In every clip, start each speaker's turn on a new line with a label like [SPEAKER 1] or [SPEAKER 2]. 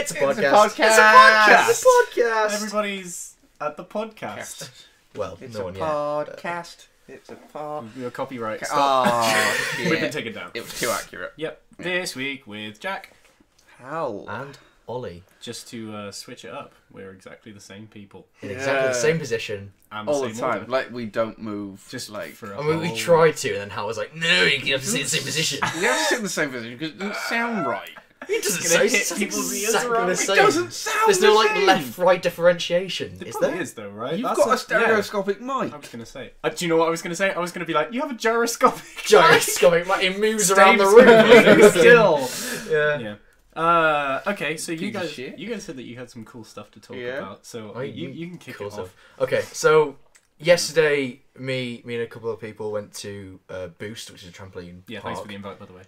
[SPEAKER 1] It's a podcast.
[SPEAKER 2] It's a podcast.
[SPEAKER 1] It's a podcast.
[SPEAKER 3] Everybody's at the podcast.
[SPEAKER 1] Well,
[SPEAKER 2] It's
[SPEAKER 1] no
[SPEAKER 2] a
[SPEAKER 1] one yet.
[SPEAKER 2] podcast. It's a podcast.
[SPEAKER 3] Your copyright. Stop.
[SPEAKER 2] Oh, shit.
[SPEAKER 3] We've been taken down.
[SPEAKER 2] It was too accurate.
[SPEAKER 3] Yep. This week with Jack.
[SPEAKER 2] How?
[SPEAKER 1] And Ollie.
[SPEAKER 3] Just to switch it up, we're exactly the same people
[SPEAKER 1] In exactly the same position.
[SPEAKER 3] and the
[SPEAKER 2] All
[SPEAKER 3] same
[SPEAKER 2] the time.
[SPEAKER 3] order.
[SPEAKER 2] Like, we don't move.
[SPEAKER 3] Just
[SPEAKER 2] like...
[SPEAKER 3] for a
[SPEAKER 1] I mean, we
[SPEAKER 3] whole-
[SPEAKER 1] tried to, and then Hal was like, no, you have to sit in the same position.
[SPEAKER 2] We have to sit in the same position because it doesn't sound right.
[SPEAKER 1] It doesn't
[SPEAKER 3] It's
[SPEAKER 1] sound
[SPEAKER 3] gonna hit
[SPEAKER 1] it's
[SPEAKER 3] people's ears
[SPEAKER 1] exactly
[SPEAKER 3] around.
[SPEAKER 1] the
[SPEAKER 3] It
[SPEAKER 1] same.
[SPEAKER 2] doesn't sound
[SPEAKER 1] There's no
[SPEAKER 2] the
[SPEAKER 1] like
[SPEAKER 2] same.
[SPEAKER 1] left-right differentiation,
[SPEAKER 3] It
[SPEAKER 1] is
[SPEAKER 3] probably
[SPEAKER 1] there?
[SPEAKER 3] is though, right?
[SPEAKER 2] You've
[SPEAKER 3] That's
[SPEAKER 2] got a
[SPEAKER 3] yeah.
[SPEAKER 2] stereoscopic mic.
[SPEAKER 3] I was gonna say. Do you know what I was gonna say? I was gonna be like, you have a gyroscopic.
[SPEAKER 1] Gyroscopic, like it moves
[SPEAKER 3] Stays
[SPEAKER 1] around the room.
[SPEAKER 3] still.
[SPEAKER 1] Yeah.
[SPEAKER 3] Yeah. Okay, so you
[SPEAKER 2] Piece of
[SPEAKER 3] guys,
[SPEAKER 2] shit.
[SPEAKER 3] said that you had some cool stuff to talk
[SPEAKER 2] Yeah.
[SPEAKER 3] about. So
[SPEAKER 1] Oh,
[SPEAKER 3] you can kick
[SPEAKER 1] cool
[SPEAKER 3] it
[SPEAKER 1] stuff.
[SPEAKER 3] off.
[SPEAKER 1] Okay, so yesterday, me and a couple of people went to Boost, which is a trampoline
[SPEAKER 3] Yeah,
[SPEAKER 1] park.
[SPEAKER 3] thanks for the invite, by the way.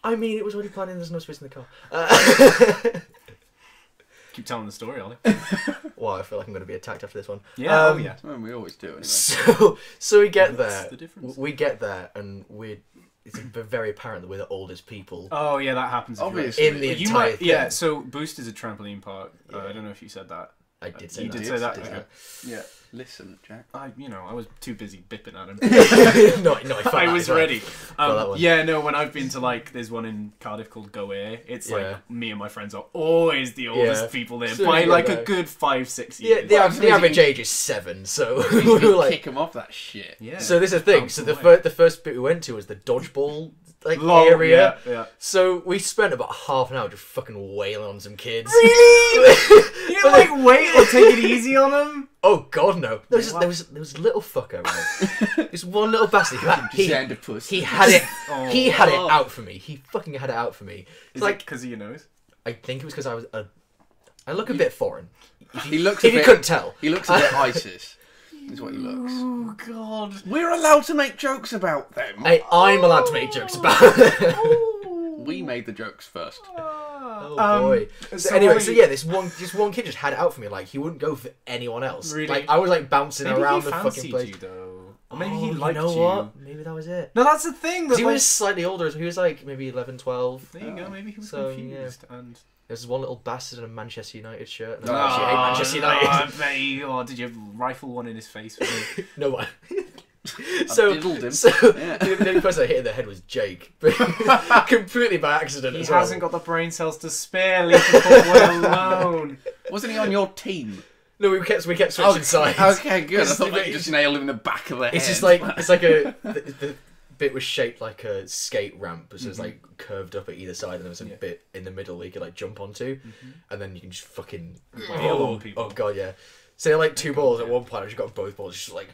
[SPEAKER 1] I mean, it was already planning. There's no space in the car.
[SPEAKER 3] Keep telling the story, Ollie.
[SPEAKER 1] Well, I feel like I'm going to be attacked after this one.
[SPEAKER 3] Yeah.
[SPEAKER 1] Um,
[SPEAKER 3] Oh yeah.
[SPEAKER 2] Well, we always do anyway.
[SPEAKER 1] So we get
[SPEAKER 3] What's
[SPEAKER 1] there.
[SPEAKER 3] the difference?
[SPEAKER 1] We get there, and it's very apparent that we're the oldest people
[SPEAKER 3] Oh yeah, that happens. if you're-
[SPEAKER 2] Obviously.
[SPEAKER 1] in the
[SPEAKER 3] You
[SPEAKER 1] entire
[SPEAKER 3] might,
[SPEAKER 1] thing.
[SPEAKER 3] yeah. So Boost is a trampoline park.
[SPEAKER 1] Yeah.
[SPEAKER 3] I don't know if you said that.
[SPEAKER 1] I did say
[SPEAKER 3] You
[SPEAKER 1] that.
[SPEAKER 3] did say that,
[SPEAKER 1] Did
[SPEAKER 3] okay.
[SPEAKER 2] Yeah. Listen, Jack.
[SPEAKER 3] I was too busy bipping at him.
[SPEAKER 1] no, I felt
[SPEAKER 3] I
[SPEAKER 1] that
[SPEAKER 3] was
[SPEAKER 1] as well.
[SPEAKER 3] ready.
[SPEAKER 1] that one.
[SPEAKER 3] Yeah, no. When I've been to there's one in Cardiff called Go Air. It's
[SPEAKER 1] Yeah.
[SPEAKER 3] like me and my friends are always the oldest
[SPEAKER 1] Yeah.
[SPEAKER 3] people there
[SPEAKER 1] So
[SPEAKER 3] by
[SPEAKER 1] you
[SPEAKER 3] like
[SPEAKER 1] go
[SPEAKER 3] a
[SPEAKER 1] back.
[SPEAKER 3] good 5-6
[SPEAKER 1] Yeah,
[SPEAKER 3] years.
[SPEAKER 1] the average age is 7, so we
[SPEAKER 2] You
[SPEAKER 1] were like.
[SPEAKER 2] kick them off that shit.
[SPEAKER 3] Yeah.
[SPEAKER 1] So this is the thing.
[SPEAKER 3] Bounce
[SPEAKER 1] So
[SPEAKER 3] away.
[SPEAKER 1] the first bit we went to was the dodgeball
[SPEAKER 3] Long,
[SPEAKER 1] area.
[SPEAKER 3] Yeah.
[SPEAKER 1] So we spent about half an hour just fucking wailing on some kids.
[SPEAKER 3] Really? You didn't wait or take it easy on them?
[SPEAKER 1] Oh God, no! There was
[SPEAKER 3] What?
[SPEAKER 1] there was a little fucker, right? This one little bastard.
[SPEAKER 2] Xanderpuss.
[SPEAKER 1] He had it.
[SPEAKER 3] Oh.
[SPEAKER 1] He had it out for me. He fucking had it out for me.
[SPEAKER 3] Is
[SPEAKER 1] Like
[SPEAKER 3] it because of your nose?
[SPEAKER 1] I think it was because I look a bit foreign.
[SPEAKER 2] He looks
[SPEAKER 1] If
[SPEAKER 2] a
[SPEAKER 1] you
[SPEAKER 2] bit.
[SPEAKER 1] couldn't tell.
[SPEAKER 2] He looks a bit ISIS. Is what he looks.
[SPEAKER 3] Oh God.
[SPEAKER 2] We're allowed to make jokes about them.
[SPEAKER 1] Hey, I'm allowed to make jokes about it.
[SPEAKER 2] We made the jokes first.
[SPEAKER 1] Oh boy. So
[SPEAKER 3] so
[SPEAKER 1] anyway,
[SPEAKER 3] Ollie-
[SPEAKER 1] so yeah, this one kid just had it out for me. Like he wouldn't go for anyone else.
[SPEAKER 3] Really?
[SPEAKER 1] Like I was like bouncing
[SPEAKER 3] Maybe
[SPEAKER 1] around
[SPEAKER 3] he
[SPEAKER 1] the
[SPEAKER 3] fancied
[SPEAKER 1] fucking place.
[SPEAKER 3] you though, or maybe
[SPEAKER 1] Oh,
[SPEAKER 3] he liked
[SPEAKER 1] you know
[SPEAKER 3] you.
[SPEAKER 1] what? Maybe that was it.
[SPEAKER 3] No, that's the thing. That
[SPEAKER 1] He was slightly older. So he was like maybe 11, 12.
[SPEAKER 3] There you go. Maybe he was
[SPEAKER 1] So,
[SPEAKER 3] confused and.
[SPEAKER 1] There was one little bastard in a Manchester United shirt. And
[SPEAKER 2] Oh,
[SPEAKER 1] I actually hate Manchester United.
[SPEAKER 3] I bet he, did you rifle one in his face? For me?
[SPEAKER 1] No one.
[SPEAKER 2] I
[SPEAKER 1] So,
[SPEAKER 2] diddled him.
[SPEAKER 1] so
[SPEAKER 2] Yeah.
[SPEAKER 1] the only person I hit in the head was Jake, but completely by accident.
[SPEAKER 3] He
[SPEAKER 1] as well.
[SPEAKER 3] hasn't got the brain cells to spare. Leave the poor boy alone.
[SPEAKER 2] Wasn't he on your team?
[SPEAKER 1] No, we kept switching sides.
[SPEAKER 2] Okay, good. I
[SPEAKER 1] It's-
[SPEAKER 2] thought you just nailed him in the back of the head.
[SPEAKER 1] It's just like the bit was shaped like a skate ramp, so it's like curved up at either side, and there was a
[SPEAKER 3] Yeah.
[SPEAKER 1] bit in the middle where you could like jump onto, and then you can just fucking
[SPEAKER 3] Wail on people.
[SPEAKER 1] Oh god, yeah. So like two balls at one point. I just got both balls, just like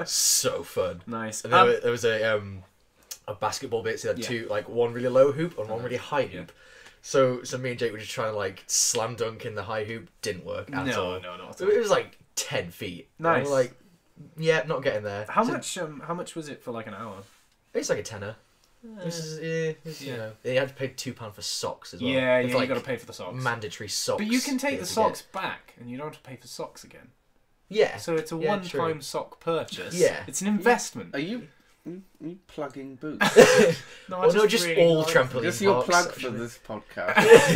[SPEAKER 1] so fun.
[SPEAKER 3] Nice.
[SPEAKER 1] And then there was a basketball bit. So you had
[SPEAKER 3] Yeah.
[SPEAKER 1] two, like one really low hoop and one really high
[SPEAKER 3] Yeah.
[SPEAKER 1] hoop. So me and Jake were just trying to like slam dunk in the high hoop. Didn't work at all.
[SPEAKER 3] no, not at
[SPEAKER 1] So
[SPEAKER 3] all.
[SPEAKER 1] it was like 10 feet. And
[SPEAKER 3] Nice.
[SPEAKER 1] we're like, yeah, not getting there.
[SPEAKER 3] How
[SPEAKER 1] So
[SPEAKER 3] much? How much was it for like an hour?
[SPEAKER 1] It's like a tenner. This is, you
[SPEAKER 3] Yeah.
[SPEAKER 1] know, you had to pay £2 for socks as well.
[SPEAKER 3] Yeah,
[SPEAKER 1] It's
[SPEAKER 3] you
[SPEAKER 1] like
[SPEAKER 3] got to pay for the socks.
[SPEAKER 1] mandatory socks.
[SPEAKER 3] But you can
[SPEAKER 1] that
[SPEAKER 3] take
[SPEAKER 1] you
[SPEAKER 3] the
[SPEAKER 1] have to
[SPEAKER 3] socks back, and you don't have to pay for socks again.
[SPEAKER 1] get. Yeah.
[SPEAKER 3] So it's a
[SPEAKER 1] Yeah,
[SPEAKER 3] one-time
[SPEAKER 1] true.
[SPEAKER 3] sock purchase.
[SPEAKER 1] Yeah.
[SPEAKER 3] It's an investment.
[SPEAKER 2] Are you plugging boots?
[SPEAKER 3] No,
[SPEAKER 1] Well, no, just
[SPEAKER 3] really
[SPEAKER 1] all
[SPEAKER 3] like
[SPEAKER 1] trampoline
[SPEAKER 2] Just your
[SPEAKER 1] parks,
[SPEAKER 2] plug for
[SPEAKER 1] actually.
[SPEAKER 2] this podcast.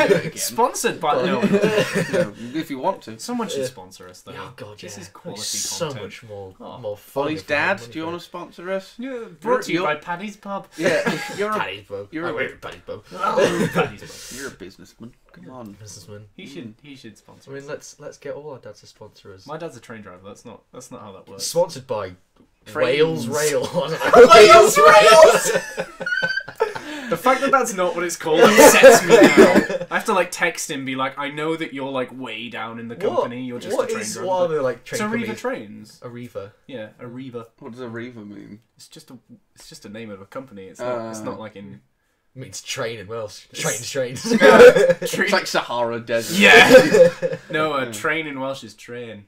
[SPEAKER 2] Do it again.
[SPEAKER 3] Sponsored by no.
[SPEAKER 2] Yeah, if you want to.
[SPEAKER 3] Someone should
[SPEAKER 1] Yeah.
[SPEAKER 3] sponsor us though.
[SPEAKER 1] Oh god,
[SPEAKER 3] This
[SPEAKER 1] yeah.
[SPEAKER 3] is quality
[SPEAKER 1] so
[SPEAKER 3] content.
[SPEAKER 1] much more
[SPEAKER 3] Oh.
[SPEAKER 1] fun.
[SPEAKER 2] Ollie's
[SPEAKER 1] if we had
[SPEAKER 2] dad,
[SPEAKER 1] money
[SPEAKER 2] do you
[SPEAKER 1] for
[SPEAKER 2] want to sponsor us?
[SPEAKER 3] Yeah, brought to you
[SPEAKER 2] You're-
[SPEAKER 3] by Paddy's Pub.
[SPEAKER 2] Yeah, you're
[SPEAKER 1] it.
[SPEAKER 2] a,
[SPEAKER 1] Paddy's Pub.
[SPEAKER 2] You're a-
[SPEAKER 1] I wait for Paddy's Pub.
[SPEAKER 3] Paddy's Pub.
[SPEAKER 2] you're a businessman. Come on.
[SPEAKER 1] Businessman.
[SPEAKER 3] He should sponsor
[SPEAKER 1] I mean,
[SPEAKER 3] us.
[SPEAKER 1] let's get all our dads to sponsor us.
[SPEAKER 3] My dad's a train driver. That's not how that works.
[SPEAKER 1] Sponsored by
[SPEAKER 2] Trains.
[SPEAKER 1] Wales Rail.
[SPEAKER 3] Wales Rails! The fact that that's not what it's called upsets me now. I have to like text him, be like, I know that you're like way down in the company. You're just
[SPEAKER 1] what
[SPEAKER 3] a train
[SPEAKER 1] is
[SPEAKER 3] driver.
[SPEAKER 1] what are the like
[SPEAKER 3] It's
[SPEAKER 1] train
[SPEAKER 3] Arriva
[SPEAKER 1] companies?
[SPEAKER 3] Trains.
[SPEAKER 1] Arriva.
[SPEAKER 3] Yeah, Arriva.
[SPEAKER 2] What does a reaver mean?
[SPEAKER 3] It's just a name of a company. It's not like in
[SPEAKER 1] Means train in Welsh. Trains.
[SPEAKER 3] train.
[SPEAKER 2] It's like Sahara Desert.
[SPEAKER 3] Yeah. No, a train in Welsh is train.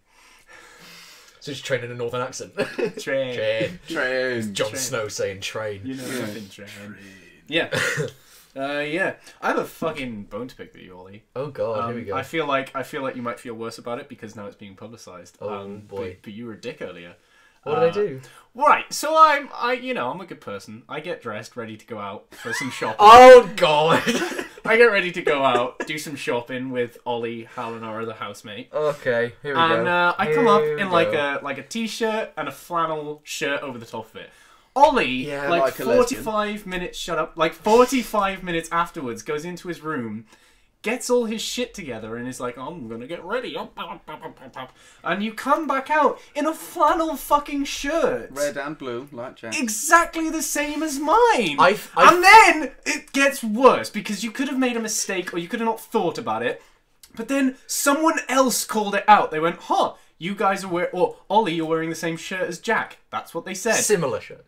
[SPEAKER 1] So just train in a northern accent.
[SPEAKER 3] Train.
[SPEAKER 1] Train.
[SPEAKER 2] Train.
[SPEAKER 1] Jon
[SPEAKER 3] Train.
[SPEAKER 1] Snow saying train.
[SPEAKER 3] You know
[SPEAKER 2] Yeah.
[SPEAKER 3] nothing train. Yeah. Yeah. I have a fucking bone to pick with you, Ollie.
[SPEAKER 1] Oh god, here we go.
[SPEAKER 3] I feel like you might feel worse about it because now it's being publicised.
[SPEAKER 1] Oh, boy.
[SPEAKER 3] But you were a dick earlier.
[SPEAKER 1] What did I do?
[SPEAKER 3] Right, so I'm a good person. I get dressed, ready to go out for some shopping.
[SPEAKER 1] Oh god!
[SPEAKER 3] I get ready to go out, do some shopping with Ollie, Hal, and our other housemate.
[SPEAKER 1] Okay, here we
[SPEAKER 3] And
[SPEAKER 1] go.
[SPEAKER 3] I come up
[SPEAKER 1] Here
[SPEAKER 3] in
[SPEAKER 1] we
[SPEAKER 3] like
[SPEAKER 1] go.
[SPEAKER 3] a t-shirt and a flannel shirt over the top of it. Ollie,
[SPEAKER 2] Yeah,
[SPEAKER 3] like
[SPEAKER 2] like a lesbian.
[SPEAKER 3] 45 minutes, shut up, like 45 minutes afterwards, goes into his room, gets all his shit together, and is like, I'm gonna get ready. And you come back out in a flannel fucking shirt.
[SPEAKER 2] Red and blue, like Jack.
[SPEAKER 3] Exactly the same as mine.
[SPEAKER 1] I've-
[SPEAKER 3] And then it gets worse because you could have made a mistake or you could have not thought about it. But then someone else called it out. They went, huh, you guys are wearing... Or, Ollie, you're wearing the same shirt as Jack. That's what they said.
[SPEAKER 1] Similar shirt.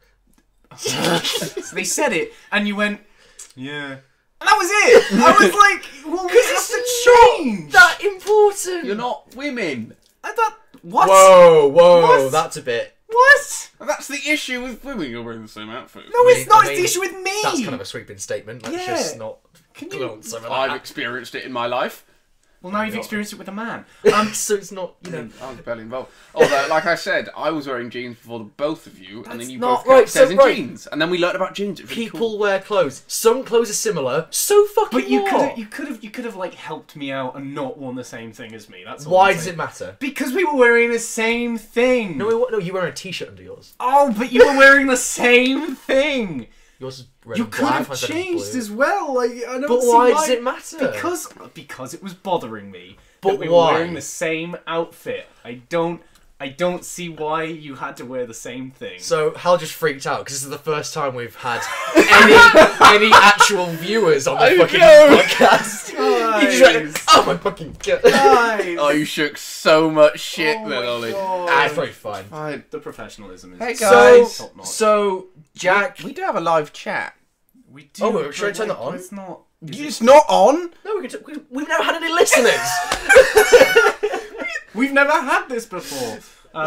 [SPEAKER 3] So they said it, and you went, yeah. And that was it. I was like, well, we have to change.
[SPEAKER 1] That important!
[SPEAKER 2] You're not women.
[SPEAKER 3] I thought, what?
[SPEAKER 1] Whoa,
[SPEAKER 3] What?
[SPEAKER 1] that's a bit...
[SPEAKER 3] What?
[SPEAKER 2] That's the issue with women. You're wearing the same outfit.
[SPEAKER 3] No, it's not.
[SPEAKER 1] I
[SPEAKER 3] It's
[SPEAKER 1] mean,
[SPEAKER 3] the issue with me.
[SPEAKER 1] That's kind of a sweeping statement. Let's
[SPEAKER 3] Yeah.
[SPEAKER 1] just not
[SPEAKER 3] Can
[SPEAKER 1] dwell
[SPEAKER 3] you...
[SPEAKER 1] on some of
[SPEAKER 2] I've
[SPEAKER 1] that.
[SPEAKER 2] experienced it in my life.
[SPEAKER 3] Well, now you've experienced it with a man.
[SPEAKER 1] So it's not, you know...
[SPEAKER 2] I was barely involved. Although, like I said, I was wearing jeans before the both of you, and then
[SPEAKER 1] That's
[SPEAKER 2] you
[SPEAKER 1] not
[SPEAKER 2] both got
[SPEAKER 1] right,
[SPEAKER 2] upstairs
[SPEAKER 1] so
[SPEAKER 2] in
[SPEAKER 1] right.
[SPEAKER 2] jeans, and then we learned about jeans. It was really
[SPEAKER 1] People
[SPEAKER 2] cool.
[SPEAKER 1] wear clothes. Some clothes are similar. So fucking
[SPEAKER 3] But you
[SPEAKER 1] what?
[SPEAKER 3] could have like helped me out and not worn the same thing as me. That's all
[SPEAKER 1] Why
[SPEAKER 3] I'm
[SPEAKER 1] does
[SPEAKER 3] saying.
[SPEAKER 1] it matter?
[SPEAKER 3] Because we were wearing the same thing.
[SPEAKER 1] No, you were wearing a t-shirt under yours.
[SPEAKER 3] Oh, but you were wearing the same thing.
[SPEAKER 1] Yours is red
[SPEAKER 3] You
[SPEAKER 1] and
[SPEAKER 3] could
[SPEAKER 1] black.
[SPEAKER 3] have
[SPEAKER 1] mine's red and
[SPEAKER 3] changed
[SPEAKER 1] blue.
[SPEAKER 3] as well. Like I don't
[SPEAKER 1] But
[SPEAKER 3] see
[SPEAKER 1] why does it matter?
[SPEAKER 3] Because it was bothering me.
[SPEAKER 1] But
[SPEAKER 3] that we
[SPEAKER 1] why?
[SPEAKER 3] were wearing the same outfit. I don't see why you had to wear the same thing.
[SPEAKER 1] So Hal just freaked out because this is the first time we've had any actual viewers on the fucking podcast. He just went, oh my fucking god.
[SPEAKER 2] Oh, you shook so much shit then, Ollie.
[SPEAKER 1] Ah, it's probably fine.
[SPEAKER 2] Fine.
[SPEAKER 3] The professionalism is
[SPEAKER 2] Hey,
[SPEAKER 1] So,
[SPEAKER 2] guys.
[SPEAKER 3] top notch.
[SPEAKER 1] so Jack,
[SPEAKER 2] We do have a live chat.
[SPEAKER 3] We do.
[SPEAKER 1] Oh, should I
[SPEAKER 3] but,
[SPEAKER 1] turn
[SPEAKER 3] like,
[SPEAKER 1] that on?
[SPEAKER 3] It's not.
[SPEAKER 2] It's not on.
[SPEAKER 1] no, we've never had any listeners.
[SPEAKER 3] We've never had this before.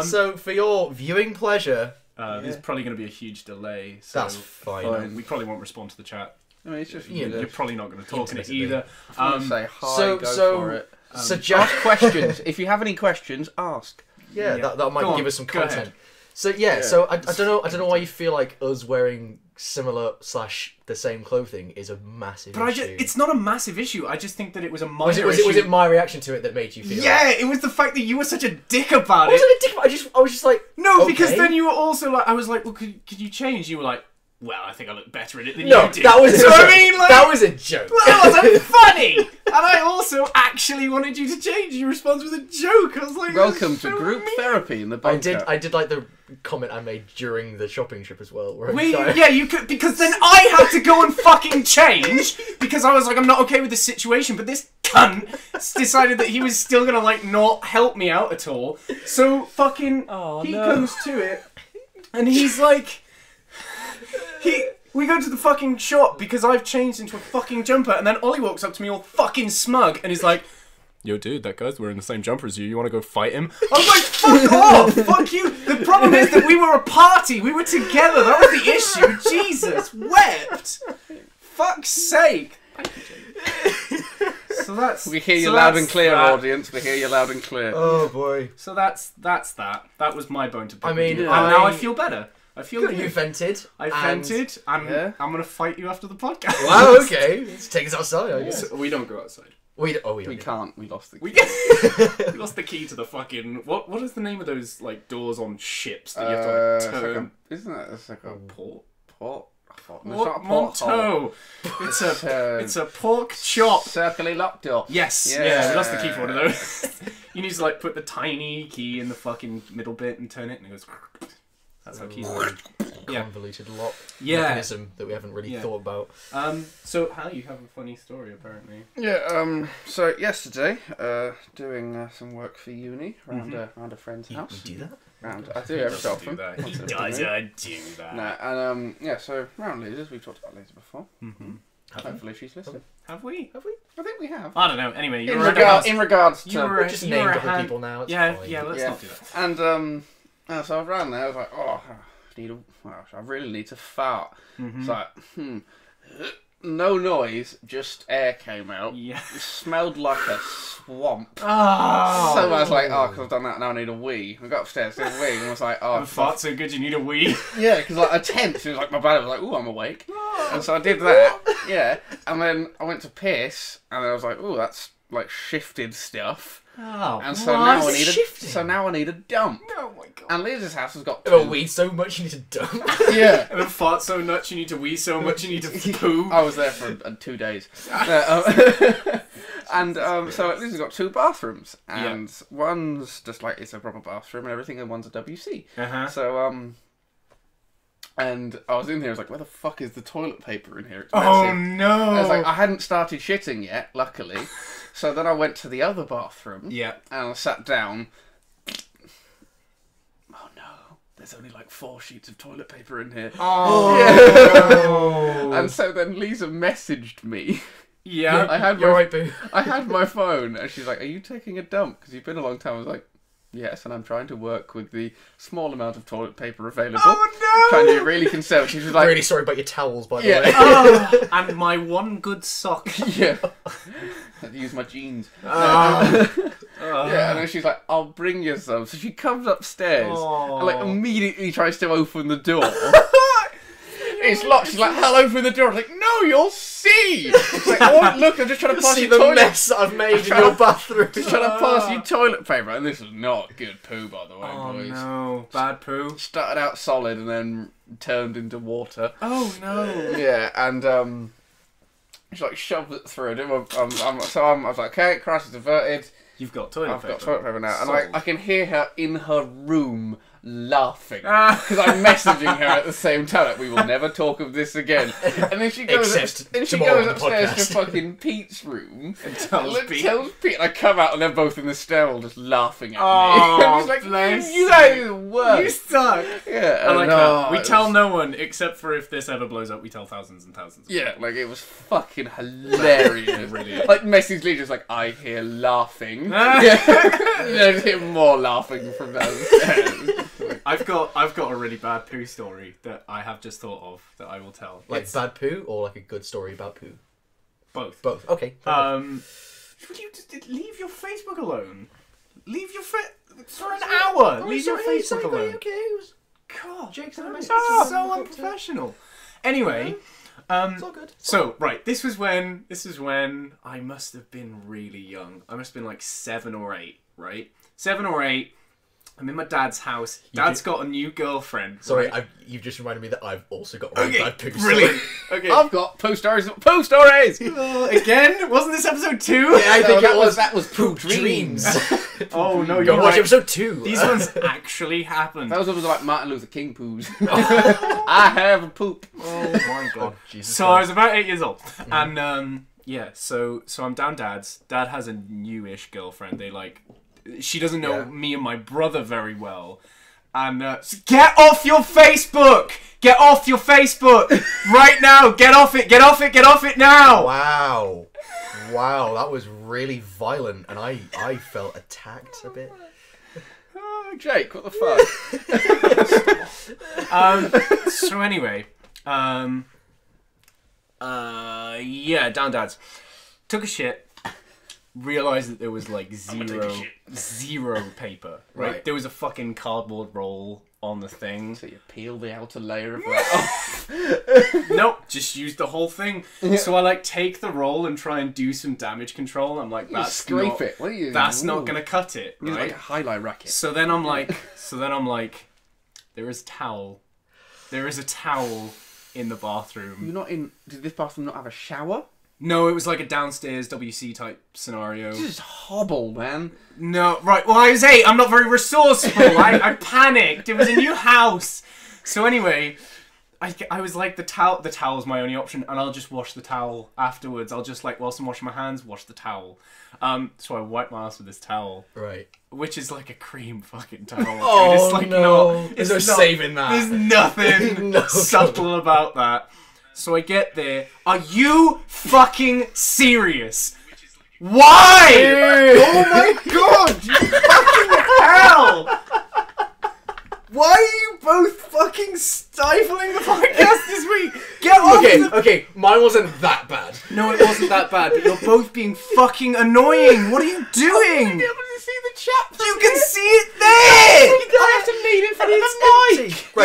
[SPEAKER 1] So for your viewing pleasure,
[SPEAKER 3] There's probably going to be a huge delay. So
[SPEAKER 1] that's fine.
[SPEAKER 3] we probably won't respond to the chat.
[SPEAKER 2] I mean, it's just
[SPEAKER 1] Yeah,
[SPEAKER 3] You're probably not going to talk in it either.
[SPEAKER 2] say hi.
[SPEAKER 1] So
[SPEAKER 2] go
[SPEAKER 1] so
[SPEAKER 2] for it.
[SPEAKER 1] so Jack,
[SPEAKER 2] Ask questions. If you have any questions, ask.
[SPEAKER 1] yeah,
[SPEAKER 3] Yeah.
[SPEAKER 1] that might
[SPEAKER 3] Go on,
[SPEAKER 1] give us some
[SPEAKER 3] go
[SPEAKER 1] content.
[SPEAKER 3] ahead.
[SPEAKER 1] So yeah, so I don't know why you feel like us wearing similar / the same clothing is a massive
[SPEAKER 3] But
[SPEAKER 1] issue.
[SPEAKER 3] it's not a massive issue. I just think that it was a minor
[SPEAKER 1] was
[SPEAKER 3] issue.
[SPEAKER 1] it my reaction to it that made you feel?
[SPEAKER 3] Yeah, it was the fact that you were such a dick about
[SPEAKER 1] I
[SPEAKER 3] it.
[SPEAKER 1] wasn't a dick. I was just like
[SPEAKER 3] No,
[SPEAKER 1] okay.
[SPEAKER 3] because then you were also like, I was like, well, could you change? You were like, well, I think I look better in it than
[SPEAKER 1] No,
[SPEAKER 3] you do.
[SPEAKER 1] that was a
[SPEAKER 3] So
[SPEAKER 1] joke.
[SPEAKER 3] I mean, like,
[SPEAKER 1] That was a joke.
[SPEAKER 3] well, it wasn't funny. And I also actually wanted you to change. Your response was a joke. I was like,
[SPEAKER 2] Welcome
[SPEAKER 3] that's
[SPEAKER 2] to
[SPEAKER 3] so
[SPEAKER 2] group
[SPEAKER 3] mean.
[SPEAKER 2] therapy in the
[SPEAKER 1] I
[SPEAKER 2] bunker.
[SPEAKER 1] did like the comment I made during the shopping trip as well. Where I was
[SPEAKER 3] We,
[SPEAKER 1] like-
[SPEAKER 3] yeah, you could, because then I had to go and fucking change because I was like, I'm not okay with this situation. But this cunt decided that he was still gonna like not help me out at all. So fucking he comes to it, and he's like, we go to the fucking shop because I've changed into a fucking jumper, and then Ollie walks up to me all fucking smug, and he's like, yo, dude, that guy's wearing the same jumper as you. You want to go fight him? I was like, fuck off! Fuck you! The problem is that we were a party. We were together. That was the issue. Jesus wept. Fuck's sake. So that's...
[SPEAKER 2] We hear you
[SPEAKER 3] so
[SPEAKER 2] loud
[SPEAKER 3] that's
[SPEAKER 2] and clear,
[SPEAKER 3] that.
[SPEAKER 2] audience. We hear you loud and clear.
[SPEAKER 1] Oh boy.
[SPEAKER 3] So that's that. That was my bone to pick.
[SPEAKER 1] I mean,
[SPEAKER 3] with you. And now I
[SPEAKER 1] I-
[SPEAKER 3] feel better. I feel
[SPEAKER 1] Good,
[SPEAKER 3] good.
[SPEAKER 1] you vented.
[SPEAKER 3] I
[SPEAKER 1] and-
[SPEAKER 3] vented. I'm gonna fight you after the podcast.
[SPEAKER 1] Wow. Okay. Let's take us outside. I guess.
[SPEAKER 3] We don't go outside.
[SPEAKER 1] We
[SPEAKER 2] We
[SPEAKER 1] don't.
[SPEAKER 2] can't. We lost the.
[SPEAKER 3] We lost the key to the fucking... What is the name of those like doors on ships that you have to like,
[SPEAKER 2] it's like
[SPEAKER 3] turn?
[SPEAKER 2] isn't it? It's like a
[SPEAKER 3] Port.
[SPEAKER 2] port. It's not a
[SPEAKER 3] Monto. It's a pork chop.
[SPEAKER 2] Circly locked door.
[SPEAKER 3] Yes. Yeah. We lost the key for one of those. You need to like put the tiny key in the fucking middle bit and turn it, and it goes. That's how keys work. Yeah.
[SPEAKER 1] Convoluted lock
[SPEAKER 3] Yeah.
[SPEAKER 1] mechanism that we haven't really
[SPEAKER 3] Yeah.
[SPEAKER 1] thought about.
[SPEAKER 3] So Hal, you have a funny story apparently.
[SPEAKER 2] Yeah. So yesterday, doing some work for uni around a friend's
[SPEAKER 1] You
[SPEAKER 2] house.
[SPEAKER 1] do that?
[SPEAKER 2] I do every so often.
[SPEAKER 3] He
[SPEAKER 2] Once in a
[SPEAKER 3] does
[SPEAKER 2] blue moon.
[SPEAKER 3] do that.
[SPEAKER 2] No, and yeah. So round leaders, we've talked about leaders before.
[SPEAKER 3] Mm-hmm.
[SPEAKER 2] Hopefully, she's listening.
[SPEAKER 3] Have we?
[SPEAKER 2] I think we have.
[SPEAKER 3] I don't know. Anyway, you
[SPEAKER 2] In,
[SPEAKER 3] were at a house.
[SPEAKER 2] in regards to
[SPEAKER 3] You were
[SPEAKER 1] Just
[SPEAKER 3] you
[SPEAKER 1] named
[SPEAKER 3] were
[SPEAKER 1] a
[SPEAKER 3] a
[SPEAKER 1] couple
[SPEAKER 3] hand-
[SPEAKER 1] people now. It's
[SPEAKER 3] Yeah.
[SPEAKER 1] fine.
[SPEAKER 3] Yeah. Let's
[SPEAKER 2] Yeah.
[SPEAKER 3] not do that.
[SPEAKER 2] And so I ran there. I was like, oh, I really need to fart.
[SPEAKER 3] Mm-hmm.
[SPEAKER 2] It's like, no noise, just air came out.
[SPEAKER 3] Yeah.
[SPEAKER 2] It smelled like a swamp.
[SPEAKER 3] Oh.
[SPEAKER 2] So I was like, oh, because I've done that, now I need a wee. I got upstairs, did a wee, and I was like, oh.
[SPEAKER 3] I fart so good you need a wee.
[SPEAKER 2] Yeah, because like I tensed, it was like my bladder was like, ooh, I'm awake. And so I did that, yeah. And then I went to piss, and I was like, ooh, that's like shifted stuff.
[SPEAKER 3] Oh.
[SPEAKER 2] And so
[SPEAKER 1] What?
[SPEAKER 2] now I
[SPEAKER 1] Is it
[SPEAKER 2] need
[SPEAKER 1] shifting?
[SPEAKER 2] so now I need a dump.
[SPEAKER 3] Oh my god.
[SPEAKER 2] And Liz's house has got
[SPEAKER 1] Oh,
[SPEAKER 2] two.
[SPEAKER 1] weed so much you need to dump.
[SPEAKER 2] Yeah.
[SPEAKER 3] And then fart so much you need to wee so much you need to poo.
[SPEAKER 2] I was there for 2 days. And so Liz has got 2 bathrooms, and one's just like it's a proper bathroom and everything, and one's a WC.
[SPEAKER 3] Uh-huh.
[SPEAKER 2] So and I was in here. I was like, "Where the fuck is the toilet paper in here? It's
[SPEAKER 3] Oh
[SPEAKER 2] massive."
[SPEAKER 3] no.
[SPEAKER 2] I was like, I hadn't started shitting yet, luckily. So then I went to the other bathroom.
[SPEAKER 3] Yeah.
[SPEAKER 2] And I sat down. Oh no! There's only like 4 sheets of toilet paper in here.
[SPEAKER 3] Oh.
[SPEAKER 2] And so then Lisa messaged me.
[SPEAKER 3] Yeah.
[SPEAKER 2] I had
[SPEAKER 1] You're
[SPEAKER 2] my
[SPEAKER 1] right, boo.
[SPEAKER 2] I had my phone, and she's like, "Are you taking a dump? Because you've been a long time." I was like, "Yes," and I'm trying to work with the small amount of toilet paper available.
[SPEAKER 3] Oh no.
[SPEAKER 2] Trying to be really conservative. She was like,
[SPEAKER 1] Really sorry about your towels, by the
[SPEAKER 2] Yeah.
[SPEAKER 1] way.
[SPEAKER 3] Oh, and my one good sock.
[SPEAKER 2] "Yeah." I had to use my jeans.
[SPEAKER 3] Oh.
[SPEAKER 2] Yeah, and then she's like, "I'll bring you some." So she comes upstairs and like immediately tries to open the door. It's locked. She's like, "I'll open the door." I'm like, "No, you'll see." She's like, "I won't look. I'm just trying to pass
[SPEAKER 1] See
[SPEAKER 2] you
[SPEAKER 1] the
[SPEAKER 2] toilet.
[SPEAKER 1] mess that I've made in
[SPEAKER 2] trying
[SPEAKER 1] your
[SPEAKER 2] to-
[SPEAKER 1] bathroom.
[SPEAKER 2] Just trying to pass you toilet paper." And this was not good poo, by the way,
[SPEAKER 3] Oh
[SPEAKER 2] boys.
[SPEAKER 3] no, bad poo.
[SPEAKER 2] Started out solid and then turned into water.
[SPEAKER 3] Oh no.
[SPEAKER 2] Yeah, and she like shoved it through. I was like, "Okay, crisis averted.
[SPEAKER 3] You've got toilet
[SPEAKER 2] I've
[SPEAKER 3] paper.
[SPEAKER 2] got toilet paper now." And
[SPEAKER 3] Sold.
[SPEAKER 2] I can hear her in her room laughing
[SPEAKER 3] Ah.
[SPEAKER 2] because I'm messaging her at the same time. Like, "We will never talk of this again." And then she goes,
[SPEAKER 1] Except
[SPEAKER 2] then she
[SPEAKER 1] tomorrow
[SPEAKER 2] goes
[SPEAKER 1] on the
[SPEAKER 2] upstairs
[SPEAKER 1] podcast.
[SPEAKER 2] to fucking Pete's room.
[SPEAKER 3] And tells Pete.
[SPEAKER 2] Tells Pete, and I come out and they're both in the stairwell just laughing at
[SPEAKER 3] Oh,
[SPEAKER 2] me. And he's like,
[SPEAKER 3] bless
[SPEAKER 2] "You guys are the worst."
[SPEAKER 3] You suck.
[SPEAKER 2] Yeah,
[SPEAKER 3] I like
[SPEAKER 2] and,
[SPEAKER 3] that. We
[SPEAKER 2] it
[SPEAKER 3] tell
[SPEAKER 2] was-
[SPEAKER 3] no one, except for if this ever blows up, we tell thousands and thousands.
[SPEAKER 2] Yeah, like it was fucking hilarious.
[SPEAKER 3] Brilliant.
[SPEAKER 2] Like Messi's Lee just like, "I hear laughing."
[SPEAKER 3] Ah.
[SPEAKER 2] Yeah, you know, just hear more laughing from downstairs.
[SPEAKER 3] I've got a really bad poo story that I have just thought of that I will tell.
[SPEAKER 1] Like
[SPEAKER 3] It's
[SPEAKER 1] bad poo or like a good story about poo?
[SPEAKER 3] both.
[SPEAKER 1] Both. Okay.
[SPEAKER 3] Would you just leave your Facebook alone? Leave your for an hour. Leave your Facebook alone.
[SPEAKER 1] Okay. It was
[SPEAKER 3] God,
[SPEAKER 1] Jake's on a message.
[SPEAKER 3] that's so unprofessional. Anyway,
[SPEAKER 1] It's all good.
[SPEAKER 3] so right, this was when I must have been really young. I must have been like 7 or 8, right? 7 or 8. I'm in my dad's house. Dad's got a new girlfriend.
[SPEAKER 1] Sorry,
[SPEAKER 3] right?
[SPEAKER 1] you've just reminded me that I've also got a really
[SPEAKER 3] Okay,
[SPEAKER 1] bad poo.
[SPEAKER 3] brilliant. Okay.
[SPEAKER 2] I've got poo stories. Poo stories.
[SPEAKER 3] Again? Wasn't this episode 2?
[SPEAKER 1] Yeah, I think
[SPEAKER 2] that
[SPEAKER 1] it was.
[SPEAKER 2] that was poo
[SPEAKER 1] Dreams.
[SPEAKER 3] Oh no,
[SPEAKER 1] Go
[SPEAKER 3] you're
[SPEAKER 1] watch
[SPEAKER 3] right.
[SPEAKER 1] episode 2.
[SPEAKER 3] These ones actually happened.
[SPEAKER 2] Those was like Martin Luther King poos. I have a poop.
[SPEAKER 3] Oh my god.
[SPEAKER 1] Jesus
[SPEAKER 3] So I
[SPEAKER 1] Christ.
[SPEAKER 3] was about 8 years old, and yeah, so I'm down Dad's. Dad has a newish girlfriend. They like, she doesn't know
[SPEAKER 1] Yeah.
[SPEAKER 3] me and my brother very well, and get off your Facebook! Get off your Facebook right now! Get off it! Get off it! Get off it now!
[SPEAKER 1] Wow. Wow, that was really violent, and I felt attacked a bit.
[SPEAKER 2] Oh, Jake, what the fuck?
[SPEAKER 3] So anyway, yeah, down Dad's. Took a shit. Realized that there was like zero paper. Right? There was a fucking cardboard roll on the thing.
[SPEAKER 2] So you peel the outer layer of that.
[SPEAKER 3] Nope, just use the whole thing. So I like take the roll and try and do some damage control. I'm like,
[SPEAKER 2] You
[SPEAKER 3] that's
[SPEAKER 2] scrape
[SPEAKER 3] not,
[SPEAKER 2] it. What are you?
[SPEAKER 3] that's
[SPEAKER 2] Ooh.
[SPEAKER 3] not gonna cut it,
[SPEAKER 2] Use
[SPEAKER 3] right?
[SPEAKER 2] like a highlight racket.
[SPEAKER 3] So then I'm like, there is a towel. There is a towel in the bathroom.
[SPEAKER 2] You're not in. Did this bathroom not have a shower?
[SPEAKER 3] No, it was like a downstairs WC type scenario.
[SPEAKER 2] This is hobble, man.
[SPEAKER 3] No, right. Well, I was 8. I'm not very resourceful. I panicked. It was a new house. So anyway, I was like, the towel's my only option, and I'll just wash the towel afterwards. I'll just like, whilst I'm washing my hands, wash the towel. So I wipe my ass with this towel,
[SPEAKER 1] Right.
[SPEAKER 3] which is like a cream fucking towel.
[SPEAKER 1] Oh,
[SPEAKER 3] dude. It's like
[SPEAKER 1] no.
[SPEAKER 3] Not,
[SPEAKER 1] There's
[SPEAKER 3] it's
[SPEAKER 1] no
[SPEAKER 3] not-
[SPEAKER 1] saving that.
[SPEAKER 3] There's nothing
[SPEAKER 1] No,
[SPEAKER 3] subtle about that. So I get there. Are you fucking serious? Why?
[SPEAKER 1] Oh my god!
[SPEAKER 3] Hell! Why are you both fucking stifling the podcast this week? Get off the...
[SPEAKER 1] Okay, mine wasn't that bad.
[SPEAKER 3] No, it wasn't that bad, but you're both being fucking annoying. What are you doing?
[SPEAKER 2] Be able to see the chat.
[SPEAKER 3] You can see it there!
[SPEAKER 2] I have to lean in front of the mic.